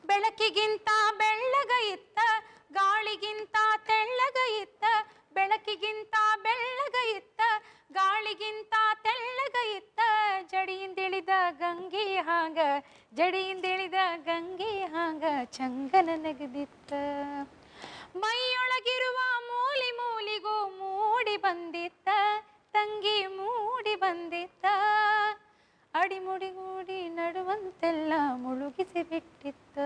S3: ಬೆಳಕಿಗಿಂತ ಬೆಳ್ಳಗ ಇತ್ತ ಗಾಳಿಗಿಂತ ತೆಳ್ಳಗ ಇತ್ತ, ಬೆಳಕಿಗಿಂತ ಬೆಳ್ಳಗ ಇತ್ತ ಗಾಳಿಗಿಂತ ತೆಳ್ಳಗ ಇತ್ತ, ಜಡಿಯಿಂದಿಳಿದ ಗಂಗೆ ಹಾಂಗ ಜಡಿಯಿಂದಿಳಿದ ಗಂಗೆ ಹಾಂಗ ಚಂಗನ ನಗದಿತ್ತ, ಮೈಯೊಳಗಿರುವ ಮೂಲಿ ಮೂಲಿಗೂ ಮೂಡಿ ಬಂದಿತ್ತ ತಂಗಿ ಮೂಡಿ ಬಂದಿತ್ತ, ಅಡಿಮುಡಿಗೂಡಿ ನಡುವಂತೆಲ್ಲ ಮುಳುಗಿಸಿ ಬಿಟ್ಟಿತ್ತ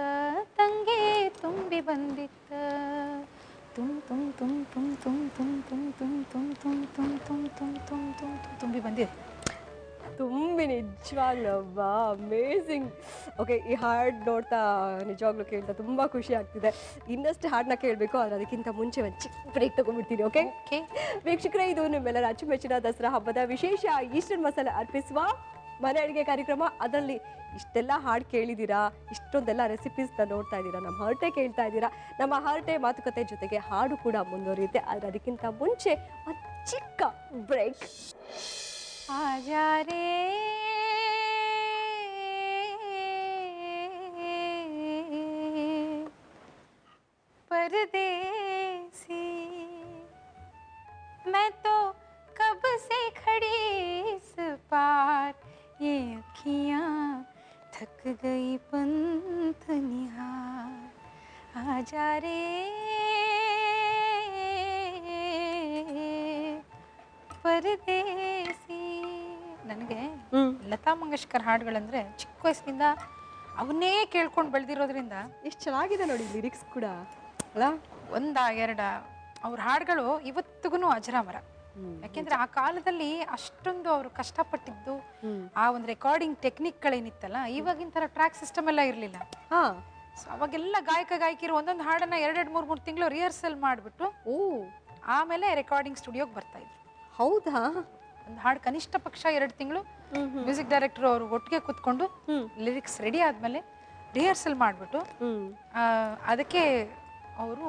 S3: ತಂಗಿ ತುಂಬಿ ಬಂದಿತ್ತ. ತುಮ್ ತುಮ್ ತುಮ್ ತುಮ್ ತುಮ್ ತುಮ್ ತುಮ್ ತುಮ್ ತುಮ್ ತುಮ್ ತುಮ್ ತುಮ್ ತುಮ್ ತುಮ್ ತುಮ್ ತುಮ್ ತುಂಬಿ ಬಂದಿದೆ.
S1: ತುಂಬಿ ನಿಜವಾಗ್ಲೂ ಅಮೇಝಿಂಗ್. ಓಕೆ, ಈ ಹಾಡು ನೋಡ್ತಾ ನಿಜವಾಗ್ಲೂ ಕೇಳ್ತಾ ತುಂಬ ಖುಷಿ ಆಗ್ತಿದೆ. ಇನ್ನಷ್ಟು ಹಾಡನ್ನ ಕೇಳಬೇಕು, ಆದರೆ ಅದಕ್ಕಿಂತ ಮುಂಚೆ ಒಂದು ಚಿಕ್ಕ ಬ್ರೇಕ್ ತಗೊಂಡ್ಬಿಡ್ತೀನಿ. ಓಕೆ ವೀಕ್ಷಕರೇ, ಇದು ನಿಮ್ಮೆಲ್ಲರ ಅಚ್ಚುಮೆಚ್ಚಿನ ದಸರಾ ಹಬ್ಬದ ವಿಶೇಷ ಈಸ್ಟರ್ನ್ ಮಸಾಲೆ ಅರ್ಪಿಸುವ ಮನೆ ಅಡುಗೆ ಕಾರ್ಯಕ್ರಮ. ಅದರಲ್ಲಿ ಇಷ್ಟೆಲ್ಲ ಹಾಡು ಕೇಳಿದ್ದೀರಾ, ಇಷ್ಟೊಂದೆಲ್ಲ ರೆಸಿಪೀಸ್ನ ನೋಡ್ತಾ ಇದ್ದೀರಾ, ನಮ್ಮ ಹರಟೆ ಕೇಳ್ತಾ ಇದ್ದೀರಾ. ನಮ್ಮ ಹರಟೆ ಮಾತುಕತೆ ಜೊತೆಗೆ ಹಾಡು ಕೂಡ ಮುಂದುವರಿಯುತ್ತೆ. ಆದರೆ ಅದಕ್ಕಿಂತ ಮುಂಚೆ ಒಂದು ಚಿಕ್ಕ ಬ್ರೇಕ್.
S3: ಆಜಾ ರೇ परदेसी, मैं तो कब से खड़ी इस पार, ये अखियाँ थक गई पंथ निहार, आजा रे ಪರದೇಸಿ. ನನಗೆ ಲತಾ ಮಂಗೇಶ್ಕರ್ ಹಾಡುಗಳಂದ್ರೆ ಚಿಕ್ಕ ವಯಸ್ಸಿನಿಂದ ಅವನ್ನೇ ಕೇಳ್ಕೊಂಡು ಬೆಳೆದಿರೋದ್ರಿಂದ
S1: ಎಷ್ಟು ಚೆನ್ನಾಗಿದೆ ನೋಡಿ ಲಿರಿಕ್ಸ್ ಕೂಡ ಅಲ್ಲ.
S3: ಒಂದ ಎರಡ ಅವ್ರ ಹಾಡುಗಳು ಇವತ್ತಿಗೂ ಅಜರಾಮರ. ಯಾಕೆಂದ್ರೆ ಆ ಕಾಲದಲ್ಲಿ ಅಷ್ಟೊಂದು ಅವರು ಕಷ್ಟಪಟ್ಟಿದ್ದು, ಆ ಒಂದು ರೆಕಾರ್ಡಿಂಗ್ ಟೆಕ್ನಿಕ್ಗಳೇನಿತ್ತಲ್ಲ, ಇವಾಗಿನ ಥರ ಟ್ರ್ಯಾಕ್ ಸಿಸ್ಟಮ್ ಎಲ್ಲ ಇರಲಿಲ್ಲ. ಸೊ ಅವಾಗೆಲ್ಲ ಗಾಯಕಿರು ಒಂದೊಂದು ಹಾಡನ್ನ 2-3 ತಿಂಗಳು ರಿಹರ್ಸಲ್ ಮಾಡಿಬಿಟ್ಟು ಆಮೇಲೆ ರೆಕಾರ್ಡಿಂಗ್ ಸ್ಟುಡಿಯೋಗೆ ಬರ್ತಾ ಇದ್ರು.
S1: ಹೌದಾ?
S3: ಒಂದು ಹಾಡು ಕನಿಷ್ಠ ಪಕ್ಷ 2 ತಿಂಗಳು ಮ್ಯೂಸಿಕ್ ಡೈರೆಕ್ಟರ್ ಅವರು ಒಟ್ಟಿಗೆ ಕೂತ್ಕೊಂಡು ಲಿರಿಕ್ಸ್ ರೆಡಿ ಆದ್ಮೇಲೆ ರಿಹರ್ಸಲ್ ಮಾಡಿಬಿಟ್ಟು ಅದಕ್ಕೆ ಅವರು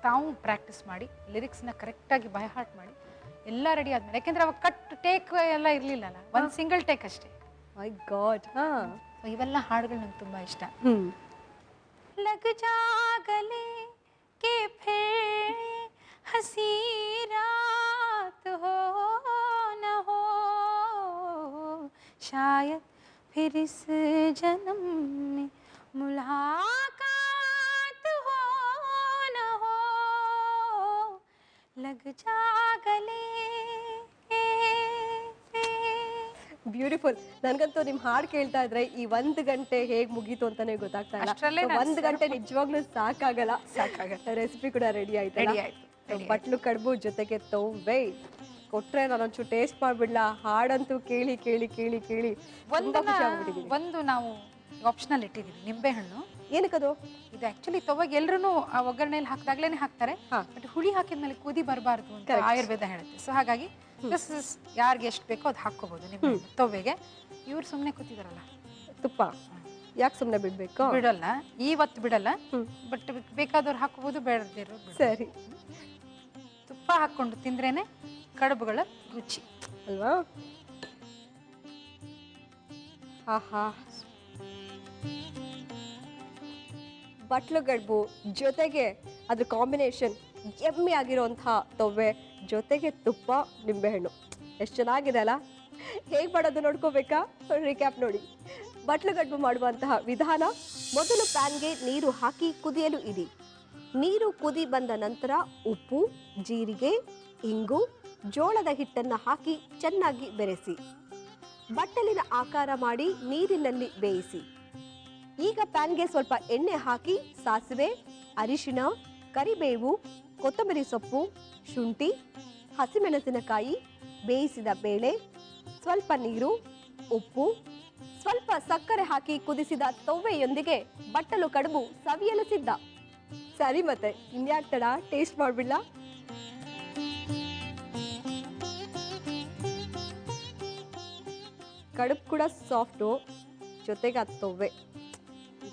S3: ತಾವು ಪ್ರಾಕ್ಟೀಸ್ ಮಾಡಿ ಲಿರಿಕ್ಸ್ನ ಕರೆಕ್ಟಾಗಿ ಬೈ ಹಾರ್ಟ್ ಮಾಡಿ ಎಲ್ಲ ರೆಡಿ ಆದ್ಮೇಲೆ, ಯಾಕೆಂದ್ರೆ ಅವಾಗ ಕಟ್ ಟೇಕ್ ಎಲ್ಲ ಇರಲಿಲ್ಲಲ್ಲ, ಒಂದು ಸಿಂಗಲ್ ಟೇಕ್ ಅಷ್ಟೇ.
S1: ಮೈ ಗಾಡ್.
S3: ಸೊ ಇವೆಲ್ಲ ಹಾಡುಗಳು ನಂಗೆ ತುಂಬ ಇಷ್ಟ. ಲಗ್ ಜಾ ಗಲೆ ಕೆ ಫಿರ್ ಹಸಿ ರಾತ್ ಹೋ ನ ಹೋ, ಶಾಯದ್ ಫಿರ್ ಇಸ್ ಜನ್ಮ್ में मुलाकात हो न हो, लग जा गले.
S1: ಬ್ಯೂಟಿಫುಲ್. ನನಗಂತೂ ನಿಮ್ಮ ಹಾಡು ಕೇಳ್ತಾ ಇದ್ರೆ ಈ 1 ಗಂಟೆ ಹೇಗೆ ಮುಗೀತು ಅಂತಾನೆ ಗೊತ್ತಾಗ್ತಾ ಇಲ್ಲ. 1 ಗಂಟೆ ನಿಜವಾಗ್ಲೂ ಸಾಕಾಗಲ್ಲ. ರೆಸಿಪಿ ಕೂಡ ರೆಡಿ ಆಯ್ತು. ಬಟ್ಲು ಕಡುಬು ಜೊತೆಗೆ ತೊವ್ವೆ ಕೊಟ್ರೆ ನಾನೊಂಚೂರು ಟೇಸ್ಟ್ ಮಾಡ್ಬಿಡ್ಲಾ. ಹಾಡಂತೂ ಕೇಳಿ ಕೇಳಿ ಕೇಳಿ ಕೇಳಿ
S3: ಒಂದು ನಾವು ಆಪ್ಷನಲ್ ಇಟ್ಟಿದ್ದೀವಿ, ನಿಂಬೆಹಣ್ಣು.
S1: ಏನಕ್ಕದು?
S3: ಇದು ಆಕ್ಚುಲಿ ತೊವ್ವೆಗೆ ಎಲ್ಲರೂ ಆ ಒಗ್ಗರಣೆಯಲ್ಲಿ ಹಾಕಿದಾಗ್ಲೇನೆ ಹಾಕ್ತಾರೆ, ಬಟ್ ಹುಳಿ ಹಾಕಿದ್ಮೇಲೆ ಕುದಿ ಬರಬಾರ್ದು ಅಂತ ಆಯುರ್ವೇದ ಹೇಳುತ್ತೆ. ಸೊ ಹಾಗಾಗಿ ಯಾರಿಗೆ ಎಷ್ಟು ಬೇಕೋ ಅದು ಹಾಕೋಬಹುದು ನಿಮ್ಮ ತೊವ್ವೆಗೆ. ಇವ್ರು ಸುಮ್ಮನೆ ಕೂತಿದಾರಲ್ಲ,
S1: ತುಪ್ಪ ಯಾಕೆ ಸುಮ್ಮನೆ ಬಿಡ್ಬೇಕು?
S3: ಬಿಡಲ್ಲ, ಇವತ್ತು ಬಿಡಲ್ಲ, ಬಟ್ ಬೇಕಾದವ್ರು ಹಾಕೋಬಹುದು, ಬೇಡದಿರೋ
S1: ಸರಿ.
S3: ತುಪ್ಪ ಹಾಕೊಂಡು ತಿಂದ್ರೇನೆ ಕಡುಬುಗಳ ರುಚಿ
S1: ಅಲ್ವಾ? ಆಹಾ, ಬಟ್ಲು ಕಡುಬು ಜೊತೆಗೆ ಅದ್ರ ಕಾಂಬಿನೇಷನ್ ಎಮ್ಮೆ ಆಗಿರೋಂತಹ ತೊವ್ವೆ ಜೊತೆಗೆ ತುಪ್ಪ ನಿಂಬೆಹಣ್ಣು, ಎಷ್ಟು ಚೆನ್ನಾಗಿದೆ ಅಲ್ಲ? ಹೇಗೆ ಮಾಡೋದು ನೋಡ್ಕೋಬೇಕಾ? ರಿಕ್ಯಾಪ್ ನೋಡಿ. ಬಟ್ಲು ಕಡುಬು ಮಾಡುವಂತಹ ವಿಧಾನ: ಮೊದಲು ಪ್ಯಾನ್ಗೆ ನೀರು ಹಾಕಿ ಕುದಿಯಲು ಇಡಿ. ನೀರು ಕುದಿ ಬಂದ ನಂತರ ಉಪ್ಪು, ಜೀರಿಗೆ, ಇಂಗು, ಜೋಳದ ಹಿಟ್ಟನ್ನು ಹಾಕಿ ಚೆನ್ನಾಗಿ ಬೆರೆಸಿ ಬಟ್ಟಲಿನ ಆಕಾರ ಮಾಡಿ ನೀರಿನಲ್ಲಿ ಬೇಯಿಸಿ. ಈಗ ಪ್ಯಾನ್ಗೆ ಸ್ವಲ್ಪ ಎಣ್ಣೆ ಹಾಕಿ ಸಾಸಿವೆ, ಅರಿಶಿಣ, ಕರಿಬೇವು, ಕೊತ್ತಂಬರಿ ಸೊಪ್ಪು, ಶುಂಠಿ, ಹಸಿಮೆಣಸಿನಕಾಯಿ, ಬೇಯಿಸಿದ ಬೇಳೆ, ಸ್ವಲ್ಪ ನೀರು, ಉಪ್ಪು, ಸ್ವಲ್ಪ ಸಕ್ಕರೆ ಹಾಕಿ ಕುದಿಸಿದ ತೊವ್ವೆಯೊಂದಿಗೆ ಬಟ್ಟಲು ಕಡುಬು ಸವಿಯಲು ಸಿದ್ಧ. ಸರಿ, ಮತ್ತೆ ಇನ್ಯಾಕ್ ತಡ, ಟೇಸ್ಟ್ ಮಾಡ್ಬಿಡ್ಲಾ? ಕಡುಬು ಕೂಡ ಸಾಫ್ಟು, ಜೊತೆಗೆ ಅದು ತೊವ್ವೆ,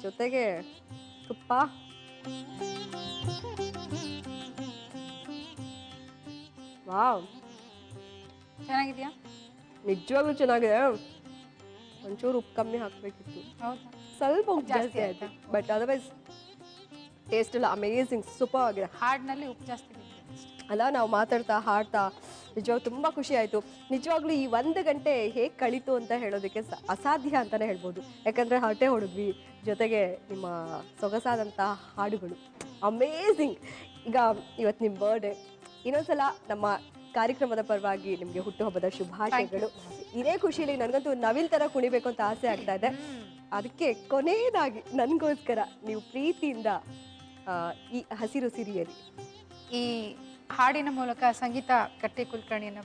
S1: ಜೊತೆಗೆ ತುಪ್ಪ. ವಾವ್,
S3: ಚೆನ್ನಾಗಿದೆಯಾ?
S1: ನಿಜವಾಗ್ಲೂ ಚೆನ್ನಾಗಿದೆ. ಒಂಚೂರು ಉಪ್ಪು ಕಮ್ಮಿ ಹಾಕಬೇಕಿತ್ತು,
S3: ಹೌದಾ?
S1: ಸ್ವಲ್ಪ ಉಪ್ಪು ಜಾಸ್ತಿ ಆಯ್ತು. ಬಟ್ ಅದರ್ವೈಸ್ ಟೇಸ್ಟ್ ಎಲ್ಲ ಅಮೇಝಿಂಗ್, ಸೂಪರ್ ಆಗಿದೆ.
S3: ಹಾಡಿನಲ್ಲಿ ಉಪ್ಪು ಜಾಸ್ತಿ ಬಿದ್ದಿದೆ ಅಷ್ಟೇ.
S1: ಅಲ್ಲ, ನಾವು ಮಾತಾಡ್ತಾ ಹಾಡ್ತಾ ನಿಜವಾಗ್ಲೂ ತುಂಬ ಖುಷಿ ಆಯಿತು. ನಿಜವಾಗ್ಲೂ ಈ 1 ಗಂಟೆ ಹೇಗೆ ಕಳೀತು ಅಂತ ಹೇಳೋದಕ್ಕೆ ಅಸಾಧ್ಯ ಅಂತಲೇ ಹೇಳ್ಬೋದು. ಯಾಕಂದರೆ ಹರಟೆ ಹೊಡೆದ್ವಿ, ಜೊತೆಗೆ ನಿಮ್ಮ ಸೊಗಸಾದಂಥ ಹಾಡುಗಳು ಅಮೇಝಿಂಗ್. ಈಗ ಇವತ್ತು ನಿಮ್ಮ ಬರ್ಡೇ, ಇನ್ನೊಂದ್ಸಲ ನಮ್ಮ ಕಾರ್ಯಕ್ರಮದ ಪರವಾಗಿ ನಿಮಗೆ ಹುಟ್ಟುಹಬ್ಬದ ಶುಭಾಶಯಗಳು. ಇದೇ ಖುಷಿಲಿ ನನಗಂತೂ ನವಿಲ್ ಥರ ಕುಣಿಬೇಕು ಅಂತ ಆಸೆ ಆಗ್ತಾ ಇದೆ. ಅದಕ್ಕೆ ಕೊನೆಯದಾಗಿ ನನಗೋಸ್ಕರ ನೀವು ಪ್ರೀತಿಯಿಂದ ಈ ಹಸಿರು ಸಿರಿಯಲಿ
S3: ಈ ಹಾಡಿನ ಮೂಲಕ ಸಂಗೀತ ಕಟ್ಟಿ ಕುಲಕರ್ಣಿಯನ್ನು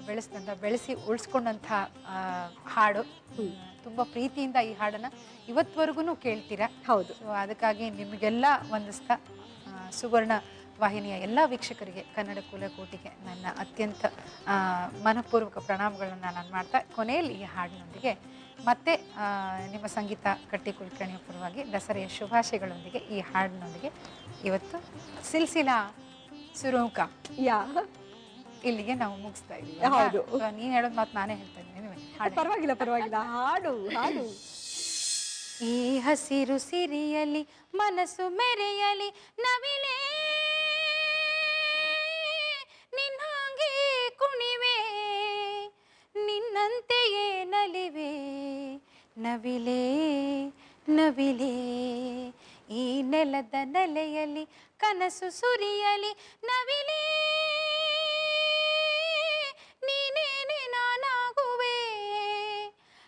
S3: ಬೆಳೆಸಿ ಉಳಿಸ್ಕೊಂಡಂಥ ಹಾಡು. ತುಂಬ ಪ್ರೀತಿಯಿಂದ ಈ ಹಾಡನ್ನು ಇವತ್ತವರೆಗೂ ಕೇಳ್ತೀರಾ.
S1: ಹೌದು.
S3: ಸೊ ಅದಕ್ಕಾಗಿ ನಿಮಗೆಲ್ಲ ವಂದಿಸ್ತಾ ಸುವರ್ಣ ವಾಹಿನಿಯ ಎಲ್ಲ ವೀಕ್ಷಕರಿಗೆ, ಕನ್ನಡ ಕುಲಕೋಟಿಗೆ ನನ್ನ ಅತ್ಯಂತ ಮನಪೂರ್ವಕ ಪ್ರಣಾಮಗಳನ್ನು ನಾನು ಮಾಡ್ತಾ, ಕೊನೆಯಲ್ಲಿ ಈ ಹಾಡಿನೊಂದಿಗೆ ಮತ್ತೆ ನಿಮ್ಮ ಸಂಗೀತ ಕಟ್ಟಿ ಕುಲಕರ್ಣಿಯ ಪರವಾಗಿ ದಸರೆಯ ಶುಭಾಶಯಗಳೊಂದಿಗೆ ಈ ಹಾಡಿನೊಂದಿಗೆ ಇವತ್ತು ಸಿಲ್ಸಿಲಾ ಸುರೂಕ ಇಲ್ಲಿಗೆ ನಾವು ಮುಗಿಸ್ತಾ ಇದ್ದೀವಿ.
S1: ಹೌದು.
S3: ನೀನು ಹೇಳೋದು ಮಾತು ನಾನೇ ಹೇಳ್ತಾ ಇದ್ದೀನಿ.
S1: ಪರವಾಗಿಲ್ಲ ಪರವಾಗಿಲ್ಲ, ಹಾಡು ಹಾಡು.
S3: ಈ ಹಸಿರು ಸಿರಿಯಲಿ ಮನಸ್ಸು ಮೆರೆಯಲಿ ನವಿಲೇ ನಿನ್ನಾಗೆ ಕುಣಿವೆ, ನಿನ್ನಂತೆಯೇ ನಲಿವೆ ನವಿಲೇ ನವಿಲೇ. ಈ ನೆಲದ ನೆಲೆಯಲ್ಲಿ ಕನಸು ಸುರಿಯಲಿ ನವಿಲೇ, ನೀನೇನೆ ನಾನಾಗುವೆ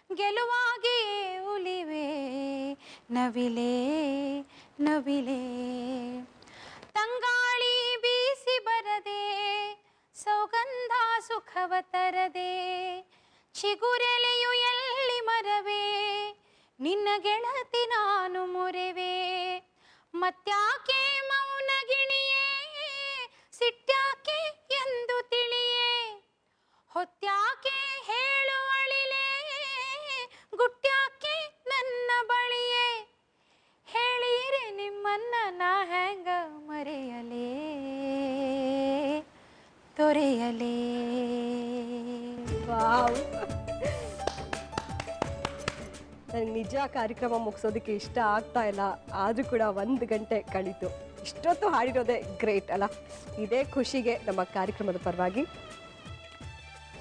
S3: ಗೆಲುವಾಗಿಯೇ ಉಲಿವೆ ನವಿಲೇ ನವಿಲೇ. ತಂಗಾಳಿ ಬೀಸಿ ಬರದೆ ಸೌಗಂಧ ಸುಖವ ತರದೆ, ಚಿಗುರೆಲೆಯು ಎಲ್ಲಿ ಮರವೇ ನಿನ್ನ ಗೆಳತಿ ನಾನು ಮುರೆವೆ. ಮತ್ಯಾಕೆ ಮೌನ ಗಿಣಿಯೇ, ಸಿಟ್ಯಾಕೆ ಎಂದು ತಿಳಿಯೇ, ಹೊತ್ಯಾಕೆ ಹೇಳುವಳಿಲೆ, ಗುಟ್ಯಾಕೆ ನನ್ನ ಬಳಿಯೇ. ಹೇಳಿರೆ ನಿಮ್ಮನ್ನ ನಾ ಹೆಂಗ ಮರೆಯಲೇ ತೊರೆಯಲೇ.
S1: ವಾವ್, ನನಗೆ ನಿಜ ಕಾರ್ಯಕ್ರಮ ಮುಗಿಸೋದಕ್ಕೆ ಇಷ್ಟ ಆಗ್ತಾ ಇಲ್ಲ, ಆದರೂ ಕೂಡ 1 ಗಂಟೆ ಕಳೀತು. ಇಷ್ಟೊತ್ತು ಹಾಡಿರೋದೇ ಗ್ರೇಟ್ ಅಲ್ಲ. ಇದೇ ಖುಷಿಗೆ ನಮ್ಮ ಕಾರ್ಯಕ್ರಮದ ಪರವಾಗಿ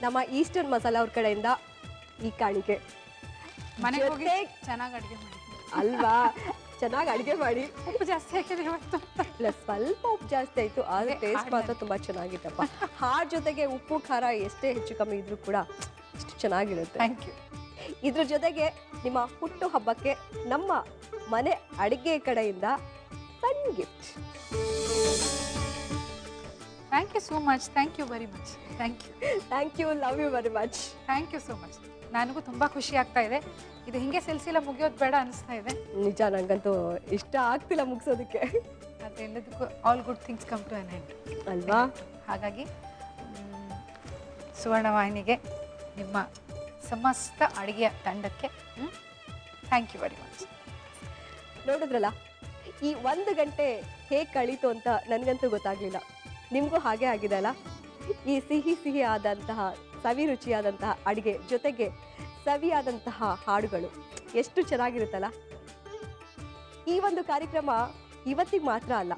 S1: ನಮ್ಮ ಈಸ್ಟರ್ನ್ ಮಸಾಲ ಅವ್ರ ಕಡೆಯಿಂದ ಈ ಕಾಣಿಕೆ.
S3: ಮನೆಗೆ ಹೋಗಿ ಚೆನ್ನಾಗಿ ಅಡುಗೆ ಮಾಡಿ
S1: ಅಲ್ವಾ, ಚೆನ್ನಾಗಿ ಅಡುಗೆ ಮಾಡಿ.
S3: ಉಪ್ಪು ಜಾಸ್ತಿ ಹಾಕಿದೆ ಇವತ್ತು.
S1: ಇಲ್ಲ, ಸ್ವಲ್ಪ ಉಪ್ಪು ಜಾಸ್ತಿ ಆಯಿತು, ಆದರೆ ಟೇಸ್ಟ್ ಮಾತ್ರ ತುಂಬ ಚೆನ್ನಾಗಿತ್ತಪ್ಪ. ಹಾಡು ಜೊತೆಗೆ ಉಪ್ಪು ಖಾರ ಎಷ್ಟೇ ಹೆಚ್ಚು ಕಮ್ಮಿ ಇದ್ರೂ ಕೂಡ ಅಷ್ಟು ಚೆನ್ನಾಗಿರುತ್ತೆ.
S3: Thank you.
S1: ಇದ್ರ ಜೊತೆಗೆ ನಿಮ್ಮ ಹುಟ್ಟು ಹಬ್ಬಕ್ಕೆ ನಮ್ಮ ಮನೆ ಅಡಿಗೆ ಕಡೆಯಿಂದ ಸಣ್ಣ gift.
S3: Thank you so much. Thank you very much. Thank you.
S1: Thank you, love you very much.
S3: Thank you so much. ನನಗೂ ತುಂಬ ಖುಷಿ ಆಗ್ತಾ ಇದೆ. ಇದು ಹಿಂಗೆ ಸಿಲ್ಸಿಲ ಮುಗಿಯೋದು ಬೇಡ ಅನಿಸ್ತಾ ಇದೆ.
S1: ನಿಜ, ನನಗಂತೂ ಇಷ್ಟ ಆಗ್ತಿಲ್ಲ ಮುಗಿಸೋದಕ್ಕೆ.
S3: ಅದೆಲ್ಲದಕ್ಕೂ all good things come to an end
S1: ಅಲ್ವಾ?
S3: ಹಾಗಾಗಿ ಸುವರ್ಣವಾಹಿನಿಗೆ, ನಿಮ್ಮ ಸಮಸ್ತ ಅಡುಗೆಯ ತಂಡಕ್ಕೆ ಥ್ಯಾಂಕ್ ಯು ವೆರಿ ಮಚ್.
S1: ನೋಡಿದ್ರಲ್ಲ, ಈ 1 ಗಂಟೆ ಹೇಗೆ ಕಳೀತು ಅಂತ ನನಗಂತೂ ಗೊತ್ತಾಗಲಿಲ್ಲ. ನಿಮಗೂ ಹಾಗೆ ಆಗಿದೆ ಅಲ್ಲ? ಈ ಸಿಹಿ ಆದಂತಹ ಸವಿ ರುಚಿಯಾದಂತಹ ಅಡುಗೆ ಜೊತೆಗೆ ಸವಿಯಾದಂತಹ ಹಾಡುಗಳು ಎಷ್ಟು ಚೆನ್ನಾಗಿರುತ್ತಲ್ಲ. ಈ ಒಂದು ಕಾರ್ಯಕ್ರಮ ಇವತ್ತಿಗೆ ಮಾತ್ರ ಅಲ್ಲ,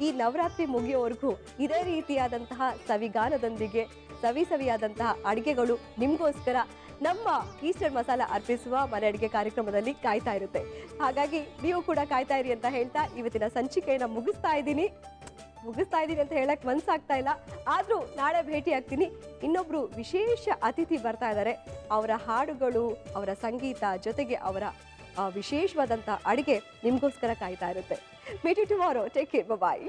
S1: ಈ ನವರಾತ್ರಿ ಮುಗಿಯೋವರೆಗೂ ಇದೇ ರೀತಿಯಾದಂತಹ ಸವಿಗಾನದೊಂದಿಗೆ ಸವಿಯಾದಂತಹ ಅಡುಗೆಗಳು ನಿಮಗೋಸ್ಕರ ನಮ್ಮ ಈಸ್ಟರ್ ಮಸಾಲ ಅರ್ಪಿಸುವ ಮನೆ ಅಡುಗೆ ಕಾರ್ಯಕ್ರಮದಲ್ಲಿ ಕಾಯ್ತಾ ಇರುತ್ತೆ. ಹಾಗಾಗಿ ನೀವು ಕೂಡ ಕಾಯ್ತಾ ಇರಿ ಅಂತ ಹೇಳ್ತಾ ಇವತ್ತಿನ ಸಂಚಿಕೆಯನ್ನು ಮುಗಿಸ್ತಾ ಇದ್ದೀನಿ ಅಂತ ಹೇಳಕ್ ಮನ್ಸಾಗ್ತಾ ಇಲ್ಲ. ಆದರೂ ನಾಳೆ ಭೇಟಿ ಆಗ್ತೀನಿ. ಇನ್ನೊಬ್ರು ವಿಶೇಷ ಅತಿಥಿ ಬರ್ತಾ ಇದ್ದಾರೆ. ಅವರ ಹಾಡುಗಳು, ಅವರ ಸಂಗೀತ ಜೊತೆಗೆ ಅವರ ವಿಶೇಷವಾದಂಥ ಅಡುಗೆ ನಿಮಗೋಸ್ಕರ ಕಾಯ್ತಾ ಇರುತ್ತೆ. Meet you tomorrow. Take care, bye.